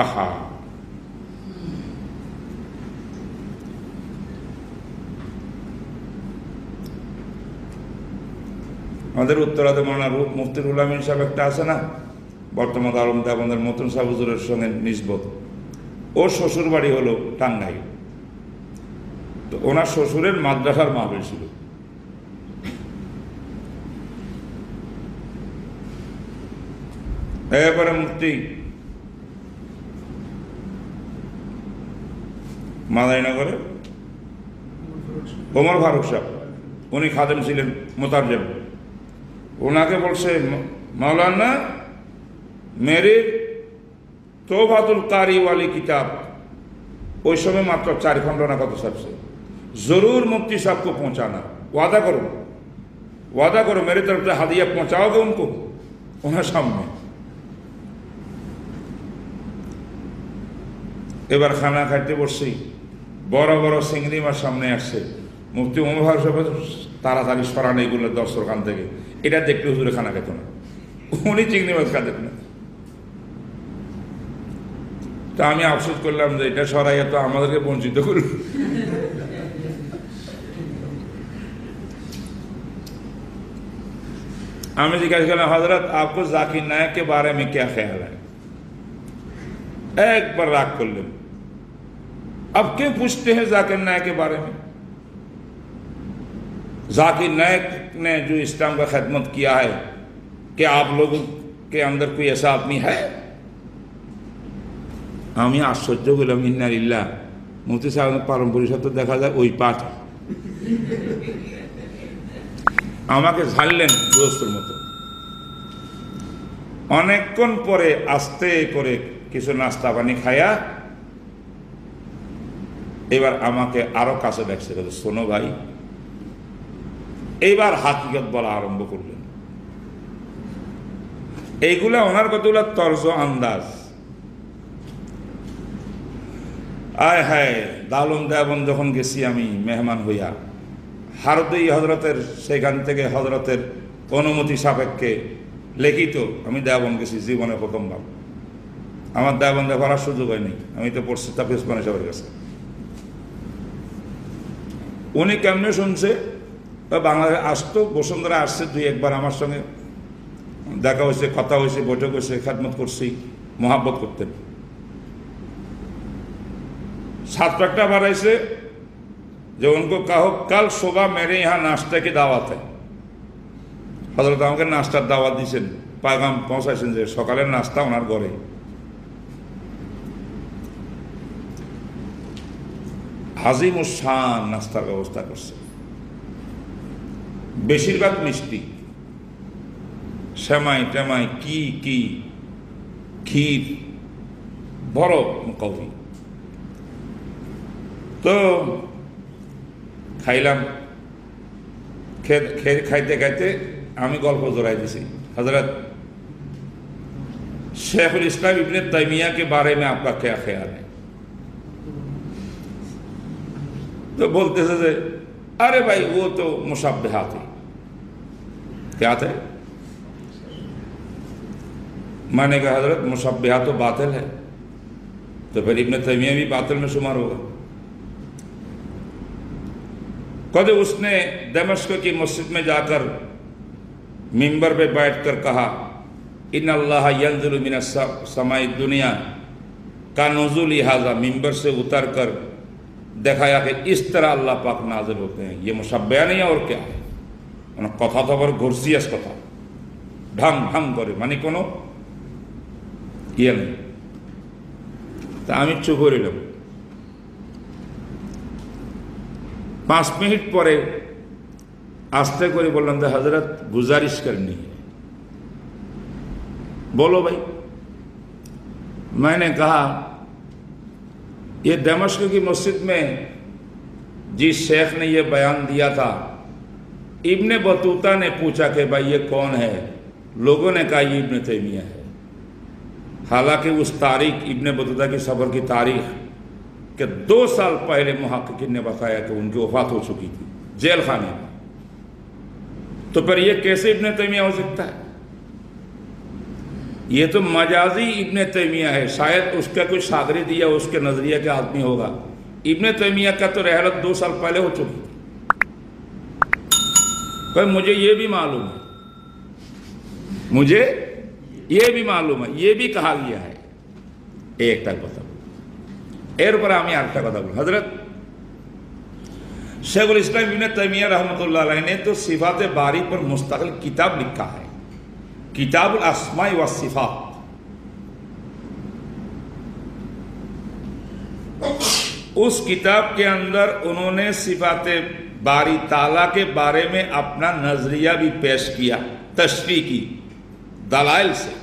आहा, আমাদের উত্তরাতে মৌলানা মুফতি রুহুল আমিন সাহেব একটা আছে না, বর্তমান আলম দেবন্দের মতন সাহেব হুজুরের সঙ্গে নিসবত। ওর শ্বশুর বাড়ি হলো টাঙ্গাইল। তো ওনার শ্বশুরের মাদ্রাসার মাহফিল ছিল। এরপরে মুফতি মাদারীনগরে ওমর ফারুক সাহেব, উনি খাদেম ছিলেন মোতারজেম। ওনাকে বলছে मौलाना मेरे तौबातुल कारी वाली किताब उस समय मात्र 4 खंड ना कत सबसे जरूर मुफ्ती साहब को पहुंचाना, वादा करो मेरी तरफ से हदिया पहुंचाओगे उनको उन्हें सामने। এবার খানা খাইতে বসছি, বড় বড় চিংড়ি মাছ সামনে আসছে। মুফতি ওমর ফারুক সাহেব তাড়াতাড়ি সরান এগুলো দর্শকখান থেকে, এটা দেখলে হুজুরে খানা খেত না, উনি চিংড়ি মাছ খাতেন না। তা আমি আফসোস করলাম যে এটা সরাইয়া তো আমাদেরকে বঞ্চিত করল। আমি জিজ্ঞাসা করলাম হজরত आपको জাকির নায়েক के बारे में क्या ख्याल है? একবার রাগ করলেন, अब क्यों पूछते हैं जाकिर नायक के बारे में? जाकिर नायक ने जो इस्लाम का खिदमत किया है, क्या आप लोगों के अंदर कोई ऐसा आदमी है? আমি আশ্চর্য হলাম, ইন্না লিল্লাহ। মুফতি সাহেব পালন পরিষদ তো দেখা যায় ওই পাঠ। আমাকে ঝাড়লেন দোস্তের মতো। অনেকক্ষণ পরে আস্তে করে কিছু নাস্তা পানি খায়া এবার আমাকে আরো কাছে দেখছে, শোনো ভাই, এইবার হাকিকত বলা আরম্ভ করলেন। এইগুলা ওনার কতগুলা তর্জ আন্দাজ। আয় হায়, দালুম দেবন যখন গেছি আমি মেহমান হইয়া, হারদই হজরতের সেখান থেকে হজরতের অনুমতি সাপেক্ষে লিখিত আমি দেবন গেছি জীবনে প্রথমবার। আমার দেবন দেখার সুযোগ হয়নি, আমি তো পড়ছি তাফিজ মানে সবার কাছে। উনি কেমনে শুনছে, বাংলাদেশে আসতো, বসুন্ধরা আসছে 2-1 আমার সঙ্গে দেখা হয়েছে, কথা হয়েছে, বৈঠক হয়েছে, খেদমত করছি, মহাব্বত করতেন। ছাত্র একটা বাড়াইছে, جو उनको कहो कल सुबह मेरे यहाँ नाश्ते की दावत है हजरत আমাকে নাস্তার দাওয়াত দিয়েছেন পায়গাম পৌঁছাইছেন যে সকালের নাস্তা ওনার ঘরে আজিমুশান নাস্তার ব্যবস্থা করছে বেশিরভাগ মিষ্টি সেমাই টেমাই কি কি ক্ষীর বড় কফি তো খাইলাম খাইতে খাইতে আমি গল্প জোড়াই দিছি हजरत शेखुल इस्लाम इब्ने तैमिया के बारे में आपका क्या ख्याल है तो बोलते थे अरे भाई वो तो मुशब्बिहात है क्या थे मैंने कहा हजरत मुशब्बिहात तो बातिल है तो फिर इब्ने तैमिया भी बातिल में शुमार होगा कद उसने दमिश्क की मस्जिद में जाकर मिंबर पे बैठकर कहा इन्ना अल्लाह यंज़िलु मिनस समाई दुनिया का नुज़ूल हाज़ा मिंबर से उतर कर दिखाया कि इस तरह अल्लाह पाक नाजिल होते हैं ये मुशब्बिहा नहीं है और क्या है कथा तो बड़ घुरसियास कथा ढंग ढंग करे माने कोनो ये नहीं ता आमी चुप করে রইলাম 5 मिनट পরে आस्ते করে বললাম যে हजरत गुजारिश करनी है बोलो भाई मैंने कहा ये दमिश्क की मस्जिद में जिस शेख ने ये बयान दिया था इब्ने बतूता ने पूछा कि भाई ये कौन है लोगों ने कहा ये इब्ने तैमिया है हालांकि उस तारीख इब्ने बतूता की सफर की तारीख के 2 साल पहले मुहक्किकीन ने बताया कि उनकी वफात हो चुकी थी जेल खाने में तो फिर ये कैसे इब्ने तैमिया हो सकता है ये तो मजाजी इब्ने तैमिया है शायद उसका कोई शागिर्द या उसके नजरिया के आदमी होगा इब्ने तैमिया का तो रहलत 2 साल पहले हो चुकी थी पर मुझे ये भी मालूम है मुझे ये भी मालूम है ये भी कहा गया है एक तक बता एर पर आमी आठ कथा बोल हजरत शेखुल इस्लाम इब्ने तैमिया रहमतुल्लाह अलैह ने तो सिफात बारी पर मुस्तकिल किताब लिखा है किताबुल अस्माई व सिफात उस किताब के अंदर उन्होंने सिफात बारी ताला के बारे में अपना नजरिया भी पेश किया तशरीह की दलाइल से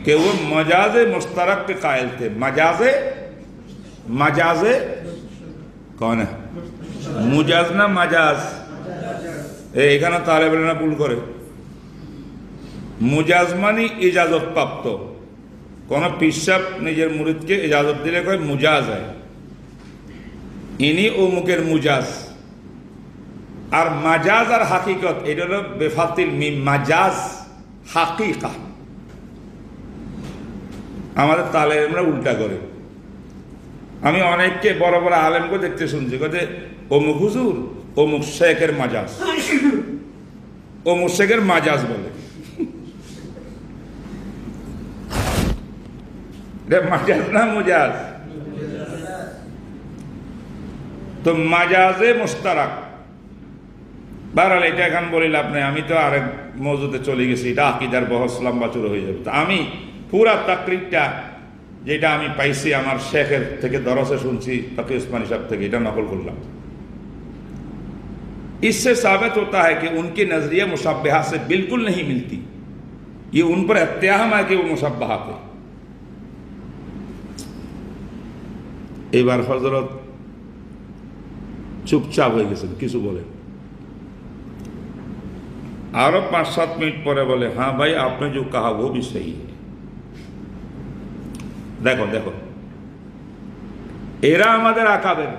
कि वो मजाजे मुश्तरक के कायल थे मजाजे कौन है मुजाज ना मजाज এখানে তালেবেরা ভুল করে মুজাজ মানে ইজাজত প্রাপ্ত কোন পিসাব নিজের মুরিদকে ইজাজত দিলে কয় মুজাজ হয় ইনি অমুকের মুজাজ আর মাজাজ আর হাকিকত এটা হলো বেফাতিল মিম মাজাজ হাকিকা আমাদের তালেবেরা উল্টা করে আমি অনেককে বড় বড় আলেমকে দেখতে শুনছি কতে অমুক হুজুর অমুক শেখের মাজাজ অমুক শেখের মাজাজ বলে মাজাজ না মুজাজ তো মাজাজে মুশতারাক বারাল এটা এখন বলি লাভ নাই আমি তো আরেক মওজুদে চলে গেছি এটা আকীদার বহস লম্বা চূড়া হয়ে যাবে তো আমি পুরা তাকরিরটা যেটা আমি পাইছি আমার শেখের থেকে দরসে শুনছি তাকি উসমানী সাহেব থেকে এটা নকল করলাম इससे साबित होता है कि उनकी नजरिया मुशब्बिहा से बिल्कुल नहीं मिलती ये उन पर इत्तेहाम है कि वो मुशब्बिहा है এবার হযরত চুপচাপ হয়ে গেছেন কিছু বলে আরো 5-7 मिनट পরে বলে हाँ भाई आपने जो कहा वो भी सही है देखो देखो এরা আমাদের আকাবের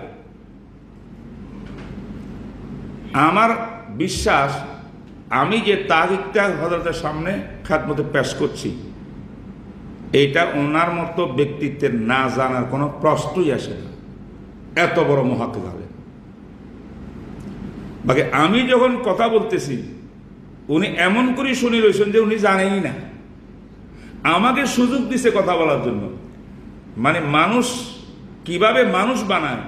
আমার বিশ্বাস আমি যে তারিখটা হযরতের সামনে খেদমতে পেশ করছি এটা ওনার মতো ব্যক্তিত্বের না জানার কোনো প্রশ্নই আসে না এত বড় মুহাক্কিক আলেম বাকি আমি যখন কথা বলতেছি উনি এমন করে শুনে রয়েছেন যে উনি জানেনই না আমাকে সুযোগ দিছে কথা বলার জন্য মানে মানুষ কিভাবে মানুষ বানায়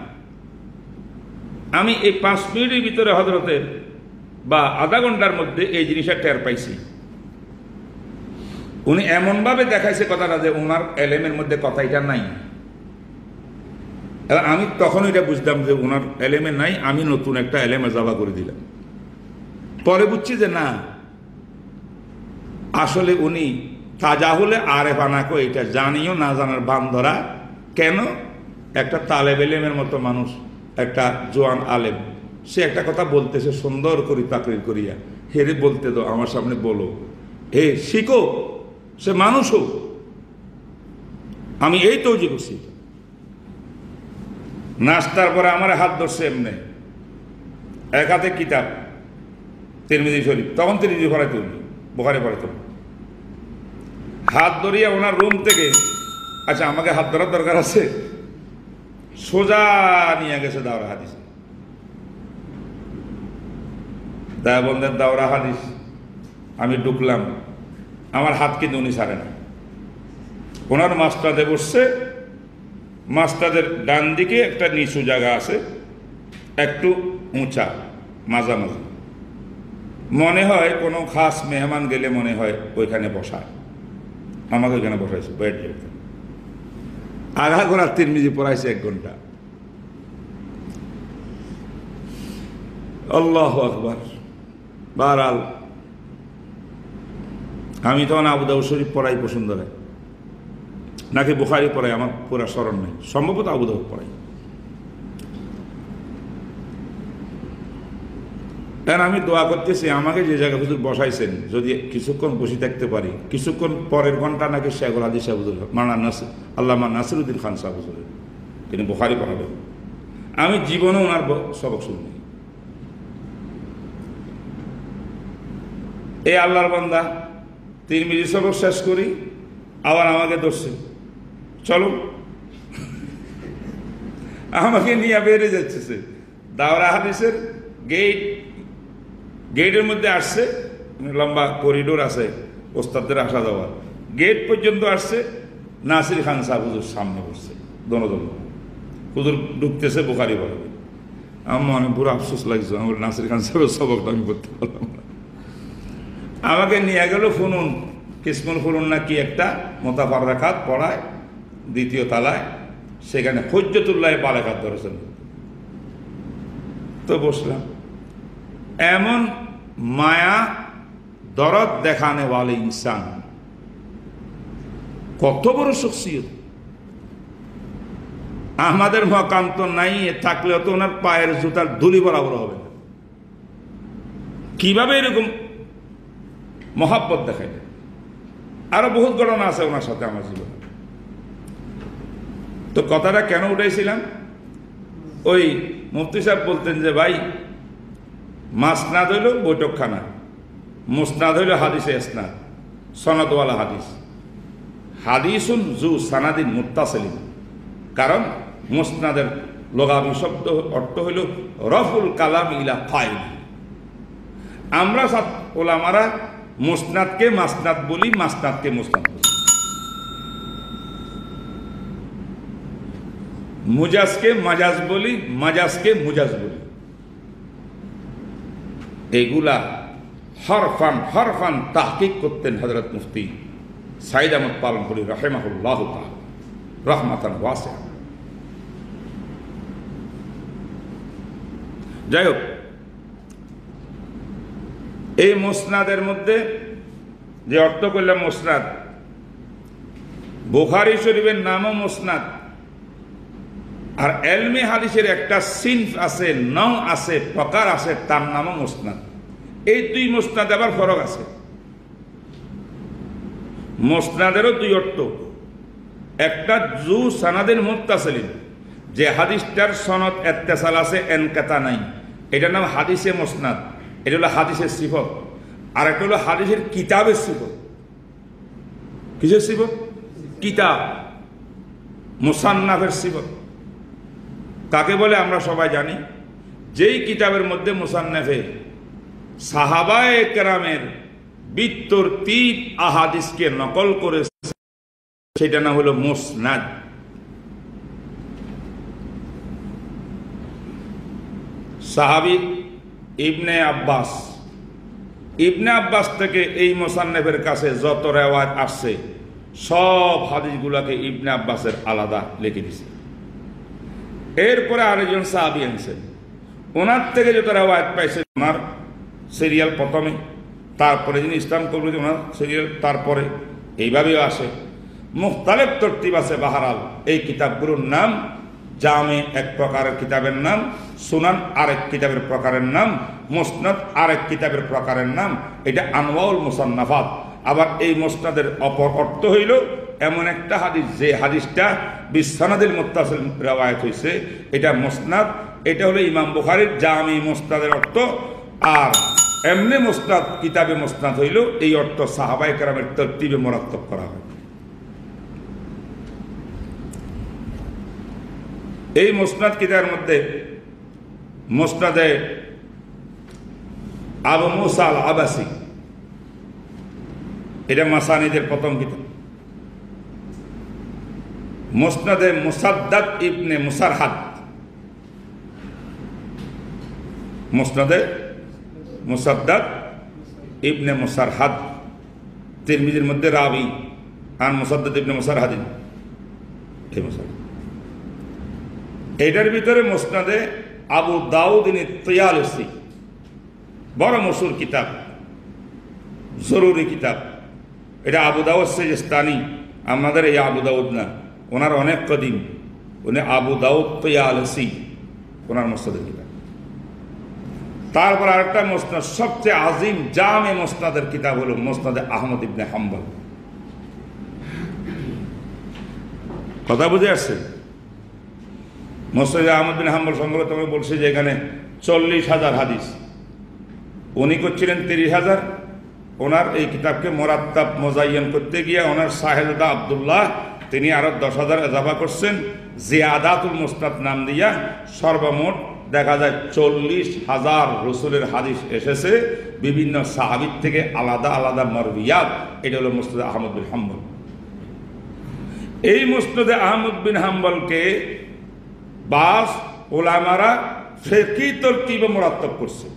আমি এই 5 মিনিটের ভিতরে হযরতের বা আধা ঘন্টার মধ্যে এই জিনিসটা টের পাইছি। উনি এমনভাবে দেখাইছে কথাটা যে ওনার এলেমের মধ্যে কথা এটা নাই। আমি তখন এটা বুঝতাম যে ওনার এলেমে নাই, আমি নতুন একটা এলেমে জাবা করে দিলাম। পরে বুঝছি যে না, আসলে উনি তাজা হলে আরেফানাকে এটা জানিও না জানার বান ধরা। কেন? একটা তালেব এলেমের মতো মানুষ, একটা জোয়ান আলেম, সে একটা কথা বলতেছে সুন্দর করে তাকরির করিয়া, হেরে বলতে দাও, আমার সামনে বলো, হে শিখো, সে মানুষ হোক। আমি এই তৌজি করছি। নাস্তার পরে আমার হাত ধরছে এমনি, এক হাতে কিতাব তিরমিজি শরীফ, তখন তিরমিজি পড়াইতে উনি, বুখারী পড়াইতে। হাত ধরিয়া ওনার রুম থেকে, আচ্ছা আমাকে হাত ধরার দরকার আছে, সোজা নিয়ে গেছে দাওরা হাদিস। দায়াবন্দের দাওরা হাদিস আমি ঢুকলাম, আমার হাত কিন্তু উনি ছাড়ে না। ওনার মাস্টারে বসছে, মাস্টারের ডান দিকে একটা নিচু জায়গা আছে, একটু উঁচা, মাঝামাঝি। মনে হয় কোনো খাস মেহমান গেলে মনে হয় ওইখানে বসায়, আমাকে ওইখানে বসাইছে বেড। আঘা করার তিরমিজি পড়াইছে 1 ঘন্টা। আল্লাহু আকবার। বাহরাল আমি তখন আবু দাউদ শরীফ পড়াই পছন্দ হয় নাকি বুখারী পড়াই আমার পুরা স্মরণ নেই, সম্ভবত আবু দাউদ পড়াই। কারণ আমি দোয়া করতেছি আমাকে যে জায়গায় হুজুর বসাইছেন যদি কিছুক্ষণ বসে থাকতে পারি, কিছুক্ষণ পরের ঘন্টা নাকি শেখুল হাদিস হুজুর মাওলানা আল্লামা নাসিরউদ্দিন খান সাহেব হুজুর, তিনি বুখারী পড়াবেন। আমি জীবনে ওনার সবক শুনি। এই আল্লাহর বান্দা তিরমিজি সবক শেষ করি, আবার আমাকে ধরছে, চলো, আমাকে নিয়ে বেড়ে যাচ্ছে। সে দাওরা হাদিসের গেটের মধ্যে আসছে, লম্বা করিডোর আছে ওস্তাদদের আসা যাওয়া, গেট পর্যন্ত আসছে। নাসির খান সাহেব হুজুর সামনে বসছে, দোনো হুজুর ঢুকতেছে বুখারী পড়াবে। আমার অনেক পুরো আফসোস লাগছে, আমার নাসির খান সাহেবের সবকটা আমি করতে পারলাম না। আমাকে নিয়ে গেল ফুনুন, কিসমুল ফুনুন না কি একটা মোতাফাররাকাত পড়ায় 2য় তলায়, সেখানে হুজ্জতুল্লাহ বালাগাত ধরেছেন। তো বসলাম। এমন মায়া দরদ দেখানে ওয়ালে ইনসান, কত বড় শখসিয়ত। আমাদের মকান্ত নাই, থাকলেও তো ওনার পায়ের জুতার ধুলি বরাবর হবে না। কিভাবে এরকম মহাব্বত দেখায়। আরো বহুত ঘটনা আছে ওনার সাথে আমার জীবনে। তো কথাটা কেন উঠাইছিলাম, ওই মুফতি সাহেব বলতেন যে ভাই, মাসনাদ হইল বৈঠকখানা, মুসনাদ হইল হাদিসে ইসনাদ, সনদওয়ালা হাদিস। হাদিসুন জু সানাদিন মুত্তাসিলিন, কারণ মুসনাদের লগাবি শব্দ অর্থ হইল রফুল কালাম ইলা ফাইল। আমরা সব ওলামারা মুসনাদকে মাসনাদ বলি, মাসনাদকে মুসনাদ বলি, মুজাজকে মাজাজ বলি, মাজাজকে মুজাজ বলি। এগুলা হরফান হরফান তাহকিক করতেন হযরত মুফতি সাইদ আহমদ পালনপুরি রাহিমাহুল্লাহ তাআলা রাহমাতান ওয়াসিআ। যাই হোক, এই মুসনাদের মধ্যে যে অর্থ করলাম মুসনাদ, বুখারী শরীফের নামও মুসনাদ। আর এলমে হাদিসের একটা সিনফ আছে, নও আছে, প্রকার আছে, তার নামও মুসনাদ। এই 2 মুসনাদ আবার ফরক আছে। মুসনাদেরও 2 অর্থ, একটা জু সানাদের মুত্তাসিলিন, যে হাদিসটার সনদ ইত্তিসাল আছে, ইনকাতা নাই, এটার নাম হাদিসে মুসনাদ, এটা হলো হাদিসের সিফত। আর একটা হলো হাদিসের কিতাবের সিফত। কিসের সিফত? কিতাব, মুসান্নাফের সিফত। কাকে বলে আমরা সবাই জানি, যেই কিতাবের মধ্যে মুসান্নাফে সাহাবায়ে কেরামের বিতর্তীব আহাদিসকে নকল করে, সেটা না হলো মুসনাদ। সাহাবী ইবনে আব্বাস, ইবনে আব্বাস থেকে এই মুসান্নিফের কাছে যত রেওয়ায়াত আসছে সব হাদিসগুলোকে ইবনে আব্বাসের আলাদা লিখে দিছে। এরপরে আরেকজন সাহাবী আনছেন, ওনার থেকে যত রেওয়ায়াত পাইছে ওনার সিরিয়াল প্রথমে, তারপরে যিনি ইসলাম কবুল ওনার সিরিয়াল তারপরে, এইভাবেও আসে। মুখতালিফ তরতিব আছে। বাহারাল এই কিতাবগুলোর নাম জামে এক প্রকারের কিতাবের নাম, সুনান আরেক কিতাবের প্রকারের নাম, মুসনাদ আরেক কিতাবের প্রকারের নাম। এটা আনওয়াউল মুসান্নাফাত। আবার এই মুসনাদের অপর অর্থ হইল এমন একটা হাদিস যে হাদিসটা বিসনাদিল মুত্তাসিল রওয়ায়াত হয়েছে, এটা মুসনাদ। এটা হলো ইমাম বুখারীর জামি মুসনাদের অর্থ। আর এমনি মুসনাদ কিতাবে মুসনাদ হইল এই অর্থ সাহাবায়ে কেরামের তরতিবে মুরাত্তাব করা হয়। এই মুসনাদ কিতাবের মধ্যে মুসনাদে আবু মুসা আল আবাসি, এটা মাসানিদের প্রথম কিতাব। মুসনাদে মুসাদ্দাদ ইবনে মুসারহাদ, মুসনাদে মুসাদ্দাদ ইবনে মুসারহাদ, তিরমিজির মধ্যে রাবি আন মুসাদ্দাদ ইবনে মুসারহাদিন, এই মুসারহাদ। এটার ভিতরে মুসনাদে আবু দাউদ তিয়ালিসি, বড় মশহুর কিতাব, জরুরি কিতাব। এটা আবু দাউদ সিজিস্তানি, আমাদের এই আবু দাউদ না, ওনার অনেক কদিম। উনি আবু দাউদ তিয়ালিসি, ওনার মুসনাদের কিতাব। তারপর আরেকটা মুসনাদ সবচেয়ে আজিম জামে মুসনাদের কিতাব হলো মুসনাদে আহমদ ইবনে হাম্বল। কথা বুঝে আসছে? মুসনাদে আহমদ বিন হাম্বল সংগ্রহ তুমি বলছি যে এখানে 40,000 হাদিস, উনি করছিলেন 30,000। ওনার এই কিতাবকে মোরাত্তাব মোজাইয়ান করতে গিয়ে ওনার সাহেদা আব্দুল্লাহ তিনি আরো 10,000 এজাফা করছেন জিয়াদাতুল মুসনাদ নাম দিয়া। সর্বমোট দেখা যায় 40,000 রসুলের হাদিস এসেছে বিভিন্ন সাহাবীর থেকে আলাদা আলাদা মারউইয়াত। এটা হলো মুসনাদে আহমদ বিন হাম্বল। এই মুসনাদে আহমদ বিন হাম্বলকে বাস ওলামারা ফিকহি তরতিবে মুরাত্তাব করছে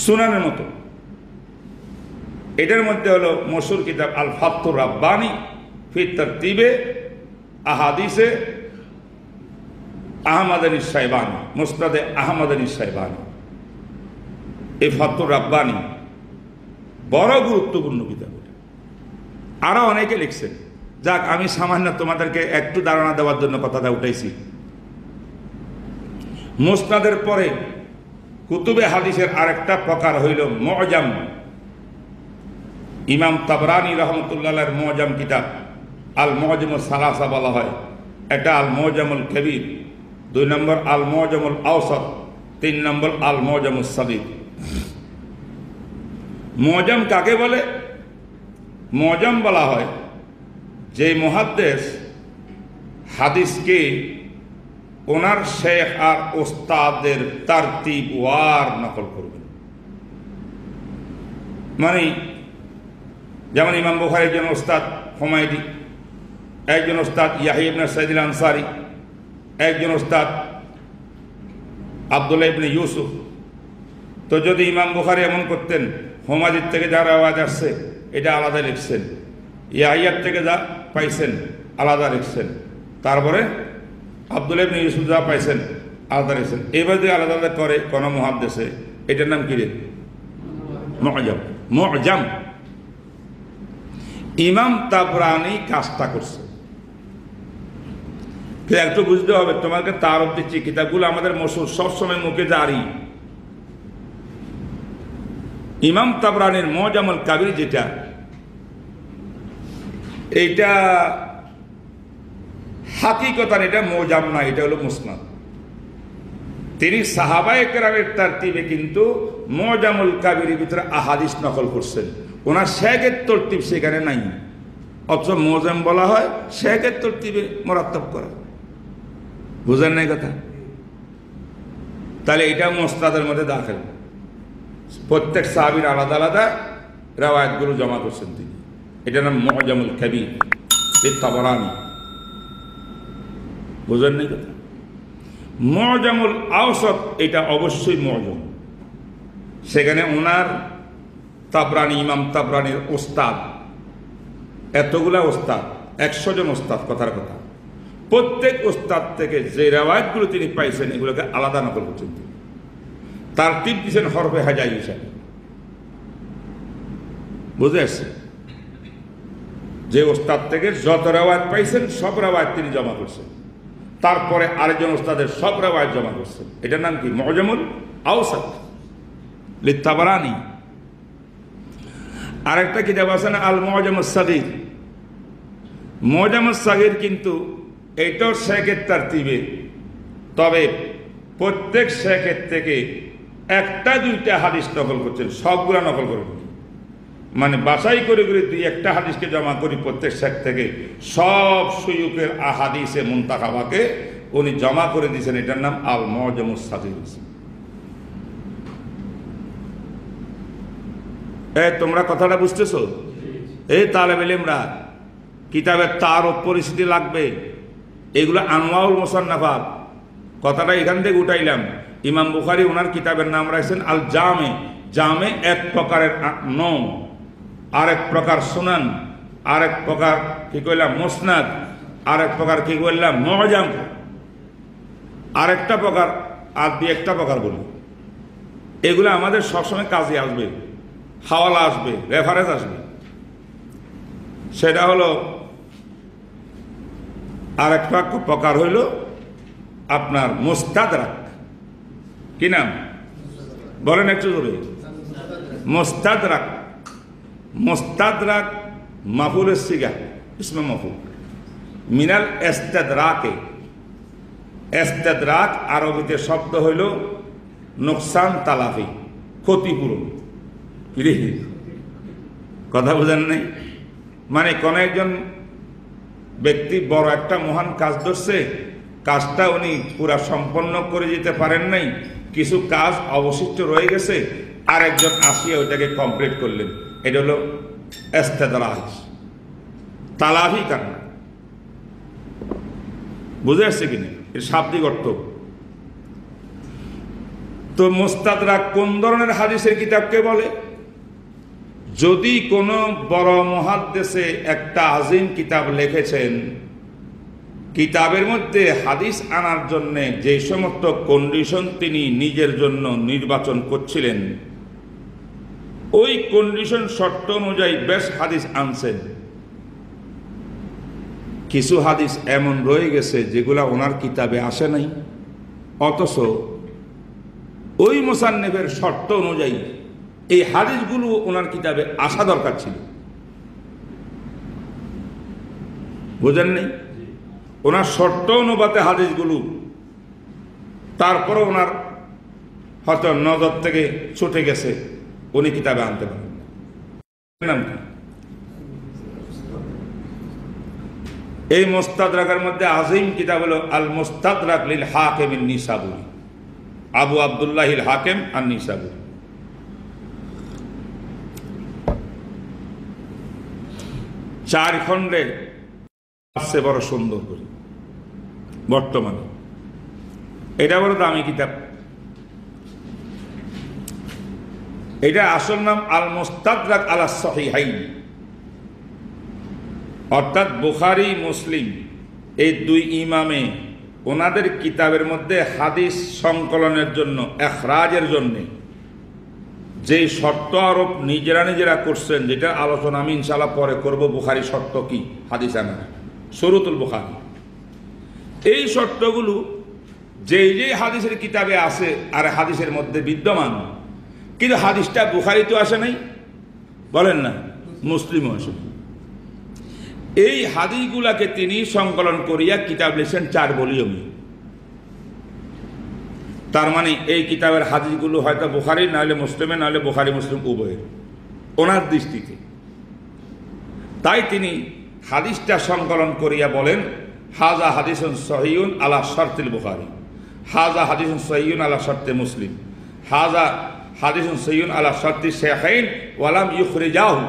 সুনানের মতো। এটার মধ্যে হলো মশহুর কিতাব আল ফাতুর রাব্বানি ফি তরতিবে আহাদিসে আহমদানী সাইবানি, মুসনাদে আহমদানী সাইবানি। এই ফাতুর রাব্বানি বড় গুরুত্বপূর্ণ কিতাব। আরো অনেকে লিখছেন, যাক আমি সামান্য তোমাদেরকে একটু ধারণা দেওয়ার জন্য কথাটা উঠাইছি। মুসনাদের পরে কুতুবে হাদিসের আরেকটা প্রকার হইল মুআজাম। ইমাম তাবরানী রহমতুল্লাহর মুআজাম কিতাব আল মুআজামুস সালাসা বলা হয়। এটা আল মুআজামুল কবির, 2 নম্বর আল মুআজামুল আওসাত, 3 নম্বর আল মুআজামুস সাগীর। মুআজাম কাকে বলে? মুআজাম বলা হয় যে মুহাদ্দিস হাদিসকে ওনার শেখ আর ওস্তাদের তারতিব ওয়ার নকল করবেন। মানে যেমন ইমাম বুখারী একজন ওস্তাদ হুমায়দি, একজন ওস্তাদ ইয়াহইয়া ইবনে সাঈদ আল আনসারী, একজন ওস্তাদ আব্দুল্লাহ ইবনে ইউসুফ। তো যদি ইমাম বুখারী এমন করতেন হুমায়দির থেকে যারা আওয়াজ আসছে এটা আলাদা লিখছেন, ইয়াহইয়ার থেকে যা পাইছেন আলাদা লিখছেন, তারপরে আব্দুল্লাহ ইবনে ইউসুফ যা পাইছেন আলাদা লিখছেন। এবার যদি আলাদা আলাদা করে কোন মুহাদ্দিসে, এটার নাম কি রে? মুআজাম। মুআজাম ইমাম তাবরানী কাজটা করছে। একটু বুঝতে হবে, তোমাকে তারফ দিচ্ছি, কিতাবগুলো আমাদের মশহুর সবসময় মুখে জারি। ইমাম তাবরানীর মুআজামুল কাবির যেটা, এইটা হাকিকতান এটা মুআজাম না, এটা হলো মুসনাদ। তিনি সাহাবায়ে কেরামের তারতিবে কিন্তু মুআজামুল কাবিরের ভিতরে আহাদিস নকল করছেন। ওনার শেখের তরতিব সেখানে নাই, অথচ মুআজাম বলা হয় শেখের তরতিবে মুরাত্তাব করা। বুঝেন নাই কথা? তাহলে এটা মুসনাদের মধ্যে দাখিল। প্রত্যেক সাহাবীর আলাদা আলাদা রিওয়ায়াতগুলো জমা করছেন তিনি। এটার নাম মুআজামুল কাবীর ফি তাবরানী। বুঝেন নাই কথা? মুআজামুল আওসাত এটা অবশ্যই মুআজাম। সেখানে ওনার তাবরানি, ইমাম তাবরানির ওস্তাদ, এতগুলা ওস্তাদ, 100 জন ওস্তাদ, কথার কথা, প্রত্যেক ওস্তাদ থেকে যে রেওয়ায়াতগুলো তিনি পাইছেন এগুলোকে আলাদা নকল করছেন। তার টিপ দিচ্ছেন হরফে হাজাই হিসাবে। বুঝে আসছে? যে ওস্তাদ থেকে যত রেওয়ায়াত পাইছেন সব রেওয়ায়াত তিনি জমা করছেন, তারপরে আরেকজন ওস্তাদের সব রেওয়ায়াত জমা করছেন। এটার নাম কি? মুআজামুল আওসাত লিত-তাবরানি। আরেকটা কিতাব আছে না, আল মুআজামুস সাগীর। মুআজামুস সাগীর কিন্তু এইটাও শেখের তারতিবে, তবে প্রত্যেক শেখের থেকে একটা দুইটা হাদিস নকল করছেন, সবগুলা নকল করবেন। মানে বাছাই করে করে দুই একটা হাদিসকে জমা করি প্রত্যেক শেখ থেকে, সব সুয়ুকের আহাদিসে মুনতাখাবাকে উনি জমা করে দিয়েছেন। এটার নাম আল মুআজামুস সাগীর। তোমরা কথাটা বুঝতেছো? এই তালেব ইলমরা কিতাবের তারও পরিস্থিতি লাগবে, এগুলো আনওয়াউল মুসান্নাফাত। কথাটা এখান থেকে উঠাইলাম। ইমাম বুখারী ওনার কিতাবের নাম রাখছেন আল জামে। জামে এক প্রকারের নম, আরেক প্রকার সুনান, আরেক প্রকার কি কইলাম মুসনাদ, আরেক প্রকার কি কইলাম মুআজাম, আরেকটা প্রকার, আর দুই একটা প্রকার বলি। এগুলো আমাদের সবসময় কাজে আসবে, হাওয়ালা আসবে, রেফারেন্স আসবে। সেটা হলো আরেকটা প্রকার হইল আপনার মুস্তাদরাক। কি নাম বলেন একটু জোরে? মুস্তাদরাক। মুস্তাদরাক মাফুলের সিগা, ইসমে মাফুল মিনাল ইস্তিদরাকে। ইস্তিদরাক আরবিতে শব্দ হইল নোকসান তালাফি, ক্ষতিপূরণ। কথা বোঝেন নাই? মানে কোন একজন ব্যক্তি বড় একটা মহান কাজ ধরছে, কাজটা উনি পুরা সম্পন্ন করে যেতে পারেন নাই, কিছু কাজ অবশিষ্ট রয়ে গেছে, আর একজন আসিয়া ওইটাকে কমপ্লিট করলেন। এটা হলো ইস্তিদরাজ, তালাফি কান্না। বুঝে আসছে কিনা এর শাব্দিক অর্থ? তো মুস্তাদরাক কোন ধরনের হাদিসের কিতাবকে বলে? যদি কোনো বড় মুহাদ্দিসে একটা আজিম কিতাব লিখেছেন, কিতাবের মধ্যে হাদিস আনার জন্য যে সমস্ত কন্ডিশন তিনি নিজের জন্য নির্বাচন করছিলেন, ওই কন্ডিশন শর্ত অনুযায়ী বেশ হাদিস আনছেন। কিছু হাদিস এমন রয়ে গেছে যেগুলা ওনার কিতাবে আসে নাই, অথচ ওই মুসান্নিফের শর্ত অনুযায়ী এই হাদিসগুলো ওনার কিতাবে আসা দরকার ছিল। বুঝেন নেই? ওনার শর্ত অনুপাতে হাদিসগুলো, তারপরে ওনার হয়তো নজর থেকে ছুটে গেছে, উনি কিতাবে আনতে পারেন। নাম কি? এই মুস্তাদরাকের মধ্যে আজিম কিতাব হলো আল মুস্তাদরাক লিল হাকিম আন-নিসাবুরি, আবু আব্দুল্লাহ আল হাকিম আন-নিসাবুরি। চার খণ্ডে আসছে, বড় সুন্দর করে বর্তমানে। এটা বড় দামি কিতাব। এটা আসল নাম আল মুস্তাদরাক আলা সহিহাইন, অর্থাৎ বুখারী মুসলিম এই দুই ইমামে ওনাদের কিতাবের মধ্যে হাদিস সংকলনের জন্য, ইখরাজের জন্য যেই শর্ত আরোপ নিজেরা করছেন, যেটা আলোচনা আমি ইনশাআল্লাহ পরে করব। বুখারী শর্ত কি হাদিস আনা, শুরুতুল বুখারী। এই শর্তগুলো যেই হাদিসের কিতাবে আছে আর হাদিসের মধ্যে বিদ্যমান, কিন্তু হাদিসটা বুখারীতে আসে নাই, বলেন না, মুসলিমও আসে। এই হাদিসগুলাকে তিনি সংকলন করিয়া কিতাব লিখছেন 4 ভলিউমে। তার মানে এই কিতাবের হাদিসগুলো হয়তো বুখারী, নাহলে মুসলিমে, নাহলে বুখারী মুসলিম উভয়ের, ওনার দৃষ্টিতে। তাই তিনি হাদিসটা সংকলন করিয়া বলেন, হাজা হাদিসুন সহিহুন আলা শর্তিল বুখারী, হাজা হাদিসুন সহিহুন আলা শর্তে মুসলিম, হাজা হাদিসুন সহিহুন আলা শর্তি শাইখাইন ওয়ালাম ইউখরিজাহু।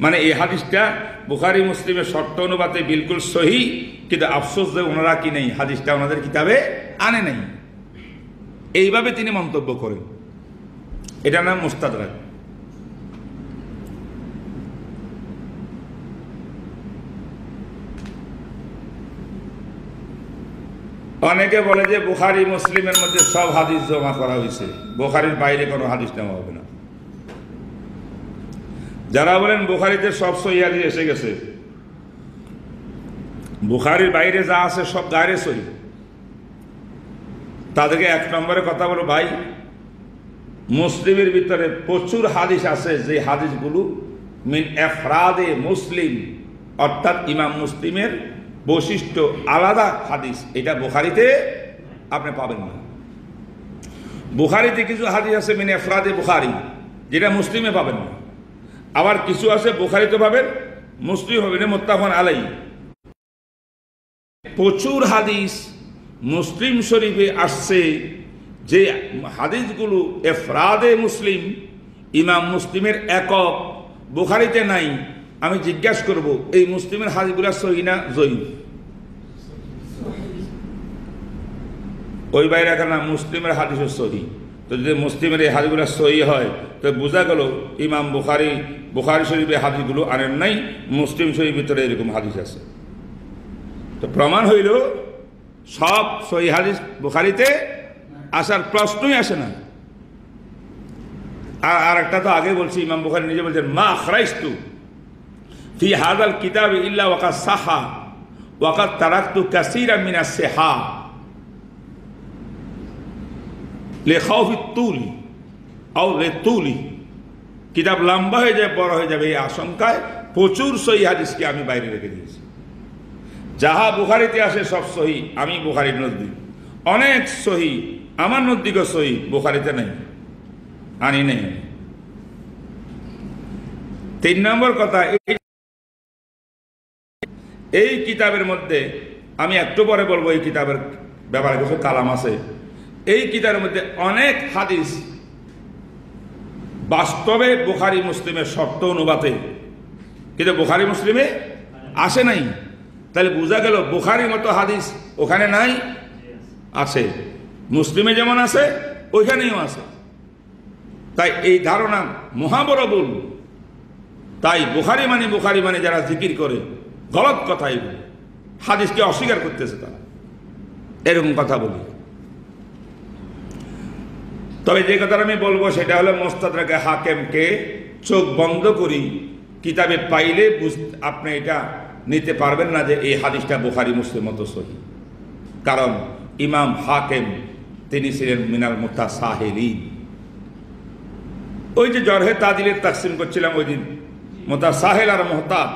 মানে এই হাদিসটা বুখারী মুসলিমের শর্ত অনুপাতে বিলকুল সহি, কিন্তু আফসোস যে ওনারা কি নেই, হাদিসটা ওনাদের কিতাবে আনে নাই। এইভাবে তিনি মন্তব্য করেন, এটা নাম মুস্তাদরাক। অনেকে বলে যে বুখারী মুসলিমের মধ্যে সব হাদিস জমা করা হয়েছে, বুখারীর বাইরে কোনো হাদিস নেওয়া হবে না। যারা বলেন বুখারীতে সব সহিহ হাদিস এসে গেছে, বুখারীর বাইরে যা আছে সব গায়রে সহিহ, তাদেরকে এক নম্বরে কথা বলো, ভাই মুসলিমের ভিতরে প্রচুর হাদিস আছে যে হাদিসগুলো মিন এফরাদে মুসলিম, অর্থাৎ ইমাম মুসলিমের বৈশিষ্ট্য আলাদা হাদিস, এটা বুখারীতে আপনি পাবেন না। বুখারীতে কিছু হাদিস আছে মিন এফরাদে বুখারী, যেটা মুসলিমে পাবেন না। আবার কিছু আছে বুখারীতে পাবেন, মুসলিম হবে না, মুত্তাফাকুন আলাইহি। প্রচুর হাদিস মুসলিম শরীফে আসছে যে হাদিসগুলো এফরাদে মুসলিম, ইমাম মুসলিমের একক, বুখারীতে নাই। আমি জিজ্ঞাসা করব এই মুসলিমের হাদিসগুলো সহিহ না জয়ীফ? ওই বাইরে কেন মুসলিমের হাদিসও সহিহ। তো যদি মুসলিমের এই হাদিসগুলো সহিহ হয় তো বোঝা গেল ইমাম বুখারী শরীফের হাদিসগুলো আনেন নাই, মুসলিম শরীফের ভিতরে এরকম হাদিস আছে। তো প্রমাণ হইল সব সহিহ হাদিস বুখারীতে আসার প্রশ্নই আসে না। আর একটা তো আগে বলছি, ইমাম বুখারী নিজে বলছেন, মা আখরাজতু ফি হাযাল কিতাব ইল্লা ওয়াকাদ সাহা ওয়াকাদ তারাকতু কাসীরাম মিনাস সিহা লিখাউফি তুলি আও লিতুলি। কিতাব লম্বা হয়ে যায়, বড় হয়ে যাবে এই আশঙ্কায় প্রচুর সহিহ হাদিসকে আমি বাইরে রেখে দিয়েছি। যাহা বুখারীতে আসে সব সহিহ, আমি বুখারীর নজদিক অনেক সহিহ, আমার নজদিকও সহিহ, বুখারীতে নেই, আনি নেই। 3 নম্বর কথা, এই কিতাবের মধ্যে আমি একটু পরে বলবো, এই কিতাবের ব্যাপারে কিছু কালাম আছে। এই কিতাবের মধ্যে অনেক হাদিস বাস্তবে বুখারী মুসলিমের শর্ত অনুপাতে, কিন্তু বুখারী মুসলিমে আসে নাই। তাহলে বোঝা গেল বুখারীর মতো হাদিস ওখানে নাই, আছে। মুসলিমে যেমন আছে ওইখানেও আছে। তাই এই ধারণা মহাবড় ভুল। তাই বুখারী মানে যারা জিকির করে গলত কথাই বলে, হাদিসকে অস্বীকার করতেছে তারা, এরকম কথা বলি। তবে যে কথাটা আমি বলবো সেটা হলো মুস্তাদরাকে হাকিমকে চোখ বন্ধ করি কিতাবে পাইলে আপনি এটা নিতে পারবেন না যে এই হাদিসটা বুখারী মুসলিম মতো সহিহ। কারণ ইমাম হাকিম তিনি ছিলেন মিনাল মুতাসাহিলিন। ওই যে জরহে তাদিলের তাকসিম করছিলাম ওই দিন, মুতাসাহিল আর মুহতাব,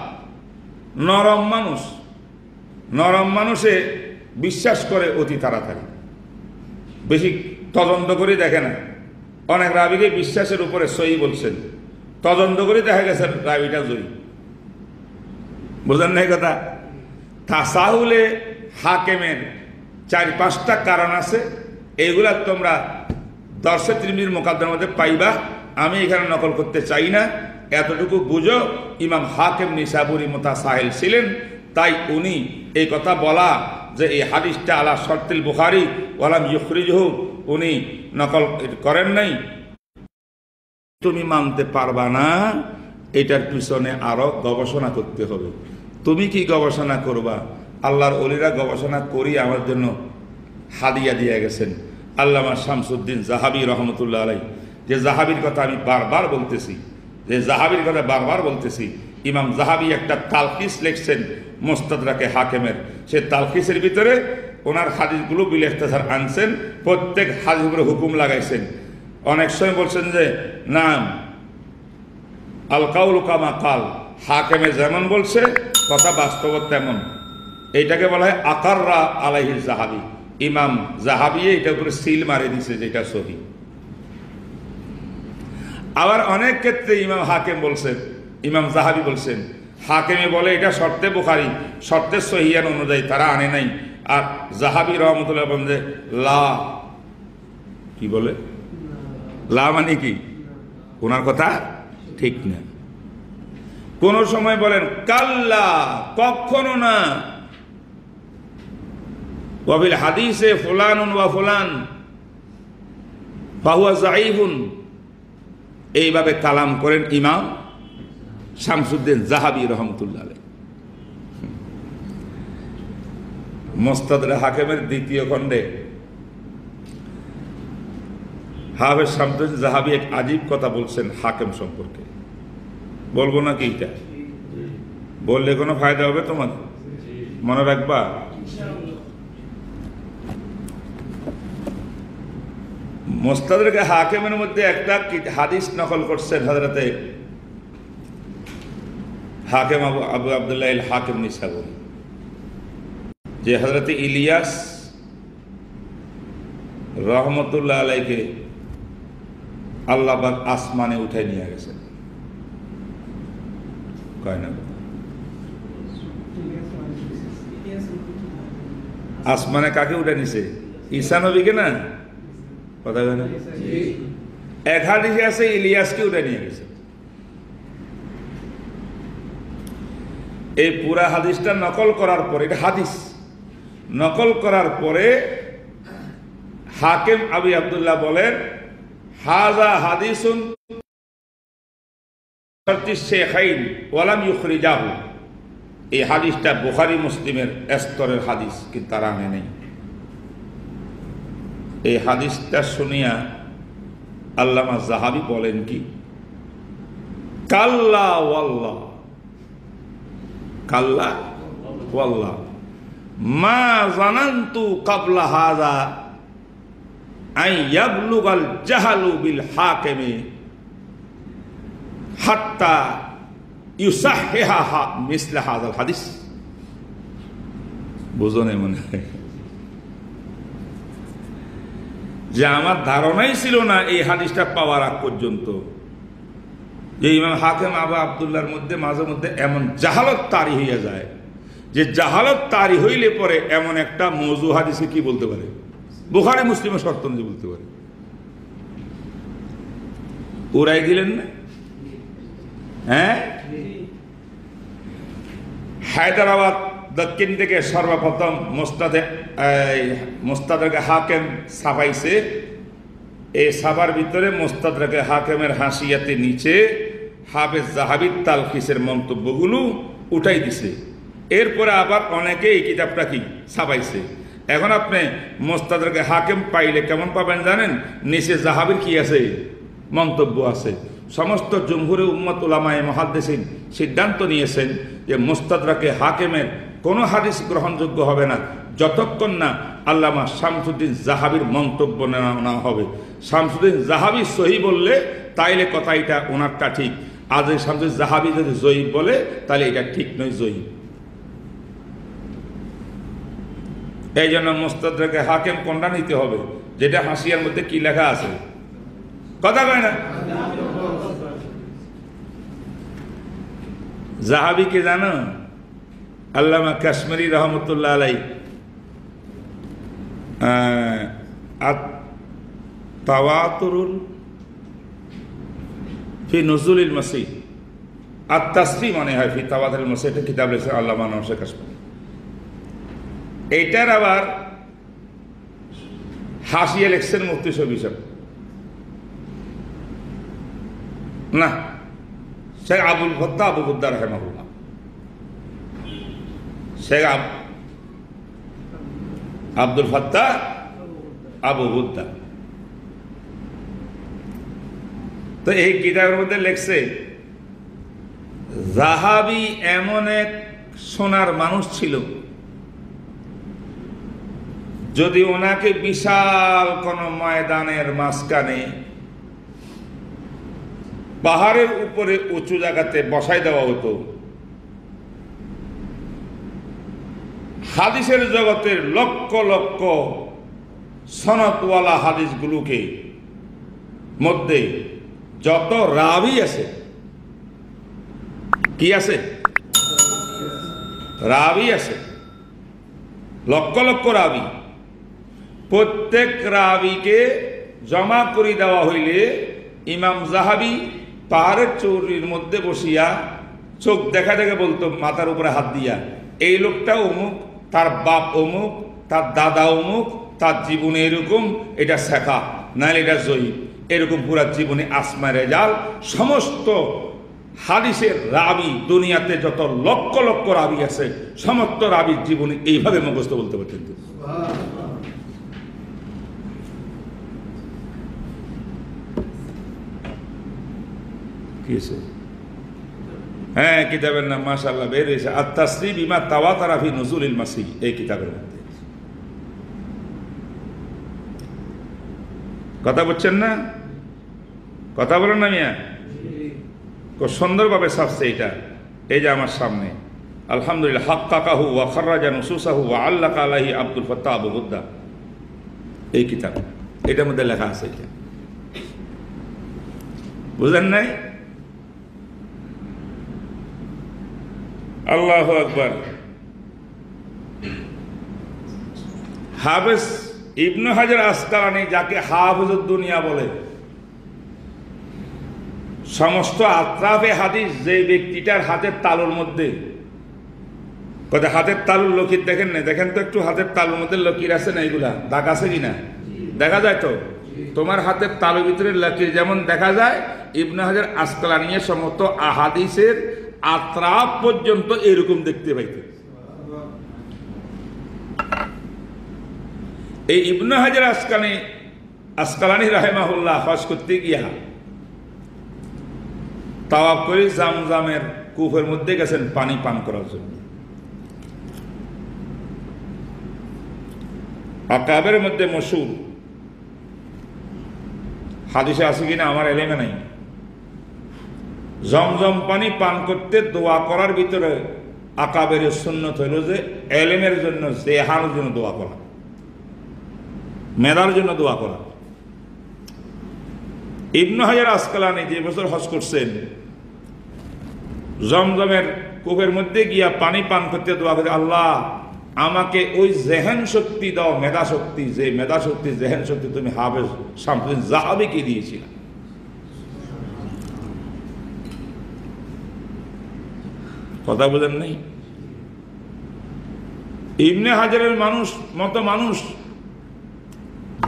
নরম মানুষে বিশ্বাস করে অতি তাড়াতাড়ি, বেশি তদন্ত করে দেখে না। অনেক রাবিকে বিশ্বাসের উপরে সহি বলছেন, তদন্ত করে দেখা গেছে রাবিটা জয়ী। বোঝেন না এই কথা? তাসাহুলে হাকিমের 4-5টা কারণ আছে, এইগুলা তোমরা দর্শে তিরমিজির মুকাদ্দমার মধ্যে পাইবা। আমি এখানে নকল করতে চাই না, এতটুকু বুঝো ইমাম হাকিম নিসাবুরি মুতাসাহিল ছিলেন। তাই উনি এই কথা বলা যে এই হাদিসটা আলা শর্তিল বুখারী ওয়ালাম ইউখরিজহু, উনি নকল করেন নাই, তুমি মানতে পারবা না। এটার পিছনে আরো গবেষণা করতে হবে। তুমি কি গবেষণা করবা? আল্লাহর ওলিরা গবেষণা করি আমার জন্য হাদিয়া দিয়ে গেছেন। আল্লামা শামসুদ্দিন জাহাবি রহমতুল্লাহ আলাই, যে জাহাবির কথা আমি বারবার বলতেছি, ইমাম জাহাবি একটা তালখিস লিখছেন মুস্তাদরাকে হাকিমের। সে তালখিসের ভিতরে ওনার হাদিসগুলো বিল ইখতিসার আনছেন, প্রত্যেক হাদিসের উপরে হুকুম লাগাইছেন। অনেক সময় বলছেন যে নাম আল কাউলু কামা কাল, হাকিমে যেমন বলছে কথা বাস্তব তেমন। এইটাকে বলা হয় আকাররা আলাইহি জাহাবি। ইমাম জাহাবি এটা উপরে সিল মারে দিছে যেটা সহিহ। আবার অনেক ক্ষেত্রে ইমাম জাহাবি বলছেন, হাকিমে বলে এটা শর্তে বুখারী, শর্তে সহিহান অনুযায়ী তারা আনে নাই। আর জাহাবি রহমতুল্লাহ বলছে লা, কি বলে লা মানে কি? ওনার কথা ঠিক না। কোন সময় বলেন কাল্লা, কখনো না, ওয়াবিল হাদিসে ফুলানুন ওয়া ফুলান ফাহুয়া যায়ীফুন, এইভাবে কালাম করেন ইমাম শামসুদ্দিন যাহাবী রাহমাতুল্লাহ আলাইহি। মুস্তাদরে হাকিমের দ্বিতীয় খণ্ডে হাফেজ শামসুদ্দিন যাহাবী এক আজীব কথা বলছেন হাকিম সম্পর্কে। বলবো নাকি? এটা বললে কোনো ফায়দা হবে তোমার? মনে রাখবা। মুস্তাদরে হাকিমের মধ্যে একটা হাদিস নকল করছেন হযরতে হাকিম আবু আব্দুল্লাহ আল হাকিম নিসাবুরি, যে হযরতে ইলিয়াস রহমতুল্লাহ আলাইকে আল্লাহ পাক আসমানে উঠাই নিয়ে গেছেন। কয় না? আসমানে কাকে উঠে নিছে? ঈসা নবীকে না? কথা বলে না? এক হাদিসে আছে ইলিয়াসকে উঠে নিয়ে গেছে। এই পুরা হাদিসটা নকল করার পরে, এটা হাদিস নকল করার পরে হাকিম আবু আব্দুল্লাহ বলেন হাযা হাদিসুন শাইখাইন ওয়ালাম ইউখরিজাহু, এই হাদিসটা বুখারী মুসলিমের স্তরের হাদিস, কিন্তু তারা আনে নেই। এই হাদিসটা শুনিয়া আল্লামা যাহাবী বলেন কি, কাল্লা ওয়াল্লাহ, কাল্লা ওয়াল্লাহ মা জানান্তু কাবলা হাযা আন ইয়াবলুগাল জাহালু বিল হাকিমি হাত্তা ইউসাহহিহা মিসলা হাযাল হাদিস। বুঝো না মনে হয় যে আমার ধারণাই ছিল না এই হাদিসটা পাওয়ার আগ পর্যন্ত যে ইমাম হাকিম আবু আব্দুল্লাহর মধ্যে মাঝে মধ্যে এমন জাহালত তারি হইয়া যায়, যে জাহালত তারি হইলে পরে এমন একটা মওযু হাদিসে কি বলতে পারে, বুখারী মুসলিমের শর্ত অনুযায়ী বলতে পারে। উড়াই দিলেন না? হ্যাঁ, হায়দ্রাবাদ দক্ষিণ থেকে সর্বপ্রথম মুস্তাদরাকে হাকিম ছাপাইছে। এই ছাপার ভিতরে মুস্তাদরাকে হাকিমের হাসিয়াতে নিচে হাফেজ যাহাবীর তালখিসের মন্তব্যগুলো উঠাই দিছে। এরপরে আবার অনেকে এই কিতাবটা কি ছাপাইছে। এখন আপনি মুস্তাদরাকে হাকিম পাইলে কেমন পাবেন জানেন? নিচে যাহাবীর কি আছে? মন্তব্য আছে। সমস্ত জমহুরে উম্মত উলামায়ে মুহাদ্দিসিন সিদ্ধান্ত নিয়েছেন যে মুস্তাদরাকে হাকিমের কোনো হাদিস গ্রহণযোগ্য হবে না যতক্ষণ না আল্লামা শামসুদ্দিন যাহাবীর মন্তব্য নেওয়া হবে। শামসুদ্দিন যাহাবী সহি বললে তাইলে কথা এটা ওনারটা ঠিক, আর যদি শামসুদ্দিন যাহাবী যদি জয়ীফ বলে তাহলে এটা ঠিক নয়, জয়ীফ। এই জন্য মুস্তাদরাকে হাকিম কোনটা নিতে হবে? যেটা হাসিয়ার মধ্যে কি লেখা আছে, কথা কয় না? যাহাবী কে জানো? আল্লামা কাশ্মীরি রহমতুল্লাহ আলাইহি তাওয়াতুরুল ফি নুজুলিল মাসিহ আত-তাসরিহ মনে হয় ফি তাওয়াতুরুল মাসিহ, এটা কিতাব লিখেছেন আল্লামা নওশাদ কাশ্মীরি। এইটার আবার হাসিয়া লিখছেন মুফতি শফি সাহেব, না শেখ আবুল ফত্তা আবু গুদ্দা রাহিমাহুল্লাহ, শেখ আব্দুল ফাত্তাহ আবু গুদ্দা। তো এই কিতাবের মধ্যে লেখছে যাহাবী এমন এক সোনার মানুষ ছিল, যদি ওনাকে বিশাল কোন ময়দানের মাঝখানে পাহাড়ের উপরে উঁচু জায়গাতে বসাই দেওয়া হতো, হাদিসের জগতের লক্ষ লক্ষ সনদওয়ালা হাদিসগুলোকে মধ্যে যত রাবি আছে, কি আছে? রাবি আছে, লক্ষ লক্ষ রাবি। প্রত্যেক রাবিকে জমা করে দেওয়া হইলে ইমাম যাহাবী পাহাড়ের চৌরির মধ্যে বসিয়া চোখ দেখা দেখে বলতো মাথার উপরে হাত দিয়া, এই লোকটা অমুক, তার বাপ অমুক, তার দাদা অমুক, তার জীবনে এরকম, এটা শেখা নাহলে এটা জয়ী, এরকম পুরা জীবনে আসমা রেজাল। সমস্ত হাদিসের রাবি, দুনিয়াতে যত লক্ষ লক্ষ রাবি আছে, সমস্ত রাবির জীবনে এইভাবে মুখস্থ বলতে পারতেন। কি আছে? হ্যাঁ, কিতাবের নাম মাশাআল্লাহ বের হয়েছে, আত-তাসরিহ বিমা তাওয়াতারা ফি নুজুলিল মাসিহ, এই কিতাবের মধ্যে। কথা বলছেন না? কথা বলেন না মিয়া? খুব সুন্দরভাবে ছাপছে এটা, এই যে আমার সামনে। আলহামদুলিল্লাহ, হাক্কাকাহু ওয়া খাররাজা নুসুসাহু ওয়া আল্লাকা আলাইহি আব্দুল ফাত্তাহ আবু গুদ্দা, এই কিতাব, এটার মধ্যে লেখা আছে। এটা বুঝলেন নাই? আল্লাহু আকবার। হাফেজ ইবনে হাজার আসকালানী, যাকে হাফেজুদ দুনিয়া বলে, সমস্ত আত্রাফে হাদিস যে ব্যক্তিটার হাতের তালুর মধ্যে, কথা হাতের তালুর লকির দেখেন না? দেখেন তো একটু, হাতের তালুর মধ্যে লকির আছে না? এগুলা দাগ আছে কিনা দেখা যায় তো? তোমার হাতের তালুর ভিতরে লকির যেমন দেখা যায়, ইবনে হাজার আসকালানীর সমস্ত আহাদিসের আত্রাফ পর্যন্ত এরকম দেখতে পাইতে। এই ইবনে হাজার আসকালানী রাহিমাহুল্লাহ হজ করতে গিয়া তাওয়াফ করে জামজামের কূপের মধ্যে গেছেন পানি পান করার জন্য। আকাবের মধ্যে মশহুর হাদিসে আছে কিনা আমার এলেমে নাই, জমজম পানি পান করতে দোয়া করার ভিতরে আকাবের সুন্নত হইল যে এলেমের জন্য, জেহানের জন্য দোয়া করা, মেধার জন্য দোয়া করা। ইবনে হাজার আসকালানী যে বছর হজ করছেন, জমজমের কূপের মধ্যে গিয়া পানি পান করতে দোয়া করে, আল্লাহ আমাকে ওই জেহেন শক্তি দাও, মেধা শক্তি, যে মেধা শক্তি, জেহেন শক্তি তুমি হাফেজ শামসুদ্দিন যাহাবিকে দিয়েছিল। কথা বলেন নাই? ইবনে হাজারের মতো মানুষ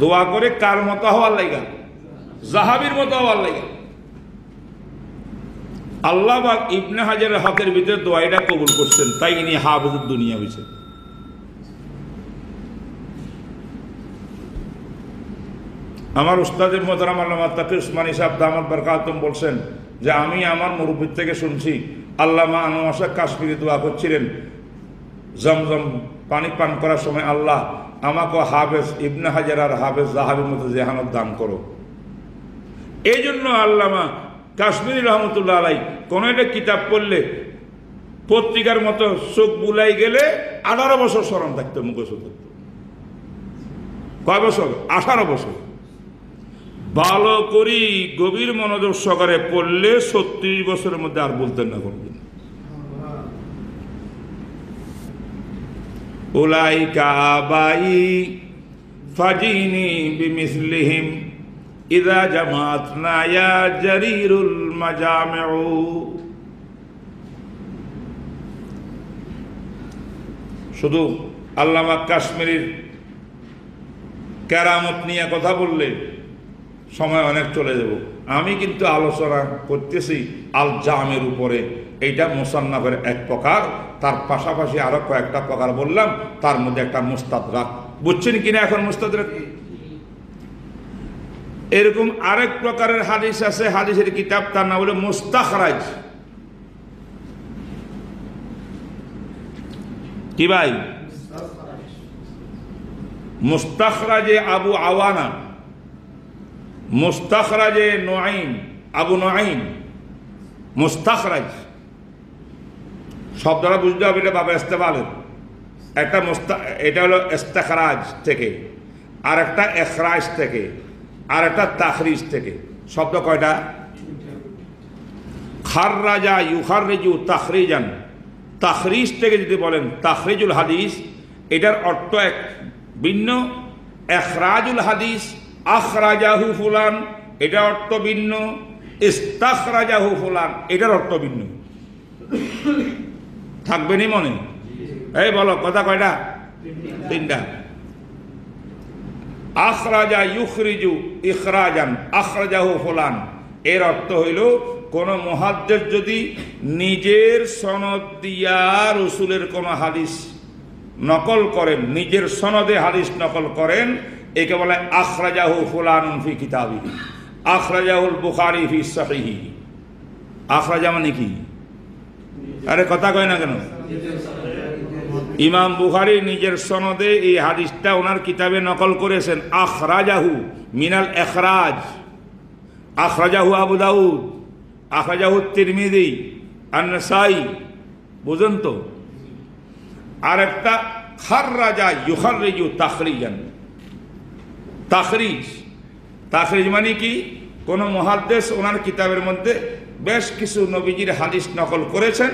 দোয়া করে কার মতো হওয়ার লাগা? যাহাবির মতো হওয়ার লাগা। আল্লাহ পাক ইবনে হাজারের হকের ভিতরে দোয়াটা কবুল করছেন, তাই ইনি হাফেজুদ দুনিয়া হয়েছেন। আমার উস্তাদ মোহতারাম আল্লামা তাকি উসমানী সাহেব দামাত বরকাতুহুম বলছেন যে আমি আমার মুরব্বির থেকে শুনছি, আল্লামা আনোয়ার শাহ কাশ্মীরি দোয়া করছিলেন জমজম পানি পান করার সময়, আল্লাহ আমাকে হাফেজ ইবনে হাজার আর হাফেজ যাহাবির মতো জেহানত দান করো। এই জন্য আল্লামা কাশ্মীরি রহমতুল্লাহ আলাই কোন একটা কিতাব পড়লে পত্রিকার মতো চোখ বুলাই গেলে 18 বছর স্মরণ থাকতো, মুখস্থ থাকতো। কয় বছর? 18 বছর। ভালো করি গভীর মনোযোগ সহকারে পড়লে 36 বছরের মধ্যে আর বলতেন না কোনদিন। উলাইকা আবাই ফাজিনি বিমিসলিহিম ইযা জামাতনা ইয়া জারিরুল মাজামিউ। শুধু আল্লামা কাশ্মীরির কেরামত নিয়ে কথা বললে সময় অনেক চলে যাব। আমি কিন্তু আলোচনা করতেছি আল জামের উপরে। এইটা মুসান্নাফের এক প্রকার, তার পাশাপাশি আরো কয়েকটা প্রকার বললাম, তার মধ্যে একটা মুস্তাদরাক। বুঝছেন কিনা এখন মুস্তাদরাক? এরকম আরেক প্রকারের হাদিস আছে, হাদিসের কিতাব, তার নাম হলো মুস্তাখরাজ। কি ভাই? মুস্তাখরাজে আবু আওয়ানা, মুস্তাখরাজে নুআইম, আবু নুআইম, মুস্তাখরাজ শব্দটা বুঝতে হবে, এটা বাবা ইস্তেমালের। একটা এটা হলো ইস্তেখরাজ থেকে, আর একটা এখরাজ থেকে, আর একটা তাখরিজ থেকে। শব্দ কয়টা? খাররাজা ইউখাররিজু তাখরিজান। তাখরিজ থেকে যদি বলেন তাখরিজুল হাদিস, এটার অর্থ এক ভিন্ন। এখরাজুল হাদিস, আখরাজাহু ফুলান, এটার অর্থ ভিন্ন। ইস্তাখরাজাহু ফুলান, এটার অর্থ ভিন্ন। থাকবে নি মনে? এই বলো কথা কয়টা? তিনটা। আখরাজা ইউখরিজু ইখরাজান আখরাজাহু ফুলান, এর অর্থ হইল কোন মুহাদ্দিস যদি নিজের সনদ দিয়া রাসূলের কোন হাদিস নকল করেন, নিজের সনদে হাদিস নকল করেন, একে বলে আখরাজাহু ফুলানুন ফি কিতাবিহি, আখরাজাহুল বুখারী ফি সহিহি। আখরাজা মানে কি? আরে কথা কয় না কেন? ইমাম বুখারী নিজের সনদে এই হাদিসটা ওনার কিতাবে নকল করেছেন। আখরাজাহু মিনাল ইখরাজ, আখরাজাহু আবু দাউদ, আখরাজাহু তিরমিজি, আন-নাসাই, বুঝেন তো? আরেকটা খাররাজা ইউখাররিজু তাখরিজান, তাখরিজ। তাখরিজ মানে কি? কোন মুহাদ্দিস ওনার কিতাবের মধ্যে বেশ কিছু নবীজির হাদিস নকল করেছেন,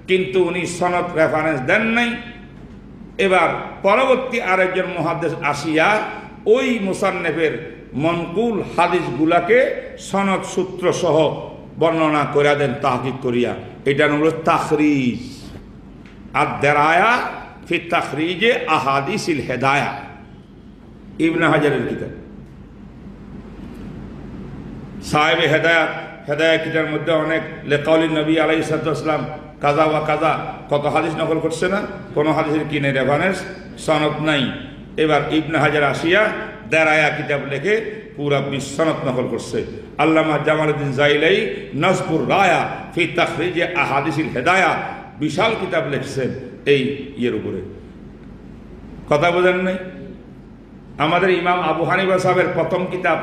কিন্তু উনি সনদ রেফারেন্স দেন নাই। এবার পরবর্তী আরেকজন মুহাদ্দিস আসিয়া ওই মুসান্নিফের মনকুল হাদিসগুলাকে সনদ সূত্র সহ বর্ণনা করে দেন তাহকিক করিয়া। এটা হলো তাখরিজ। আর দেরায়া ফি তাখরিজে আহাদিসিল হেদায়া, ইবনে হাজারের কিতাব। সাহেবে হেদায়াত, হেদায়া কিতাবের মধ্যে অনেক লেকাউলিন নবী আলাইহিস সালাম কাজা ওয়া কাজা, কত হাদিস নকল করছে না? কোন হাদিসের কিনে রেফারেন্স সনদ নাই। এবার ইবনে হাজার আসিয়া দেরায়া কিতাব লিখে পুরা বিশ্বনত নকল করছে। আল্লামা জামালউদ্দিন জাইলাই নজবুর রায়া ফি তাখরিজে আহাদিসিল হেদায়া বিশাল কিতাব লিখছেন এই ইয়ের উপরে। কথা বোঝেন নাই? আমাদের ইমাম আবু হানিফা সাহেবের প্রথম কিতাব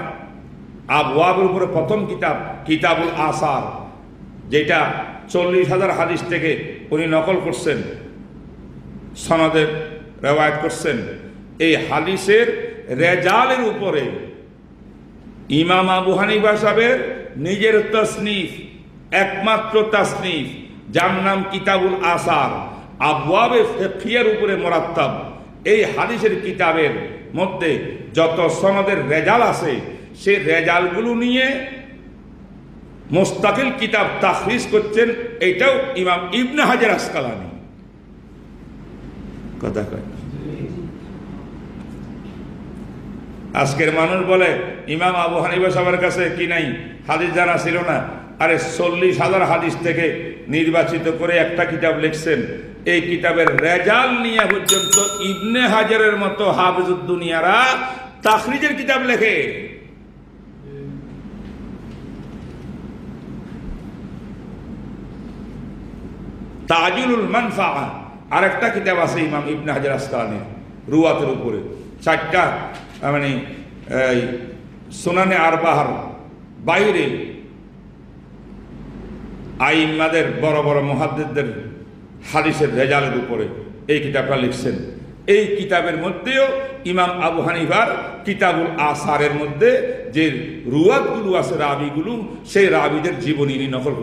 আবওয়াবের উপরে প্রথম কিতাব কিতাবুল আসার, যেটা 40,000 হাদিস থেকে উনি নকল করছেন, সনদের রেওয়ায়াত করছেন। এই হাদিসের রেজালের উপরে ইমাম আবু হানিফা সাহেবের নিজের তাসনিফ, একমাত্র তাসনিফ, যার নাম কিতাবুল আসার, আবওয়াবে ফিকহিয়ার উপরে মুরাত্তাব। এই হাদিসের কিতাবের মধ্যে যত সনদের রেজাল আছে, সেই রেজালগুলো নিয়ে মুস্তাকিল কিতাব তাখরিজ করছেন। এইটাও ইমাম ইবনে হাজার আসকালানি। কথা কয়। আজকের মানুষ বলে ইমাম আবু হানিফা সাহেবের কাছে কি নাই, হাদিস জানা ছিল না। আরে 40,000 হাদিস থেকে নির্বাচিত করে একটা কিতাব লিখছেন। এই কিতাবের রেজাল নিয়ে পর্যন্ত ইবনে হাজারের মতো হাফিজুদ দুনিয়ারা তাখরিজের কিতাব লেখে। তাজিলুল মানফাআ আরেকটা কিতাব আছে ইমাম ইবনে হাজার আসকালানি রুয়াতের উপরে, 4টা মানে সুনানে আরবাহার বাইরে আইম্মাদের বড় বড় মুহাদ্দিসদের হাদিসের রেজালের উপরে এই কিতাবটা লিখছেন। এই কিতাবের মধ্যেও ইমাম আবু হানিফার কিতাবুল আসারের মধ্যে যে রুয়াতগুলো আছে, রাবিগুলো, সেই রাবিদের জীবনী নকল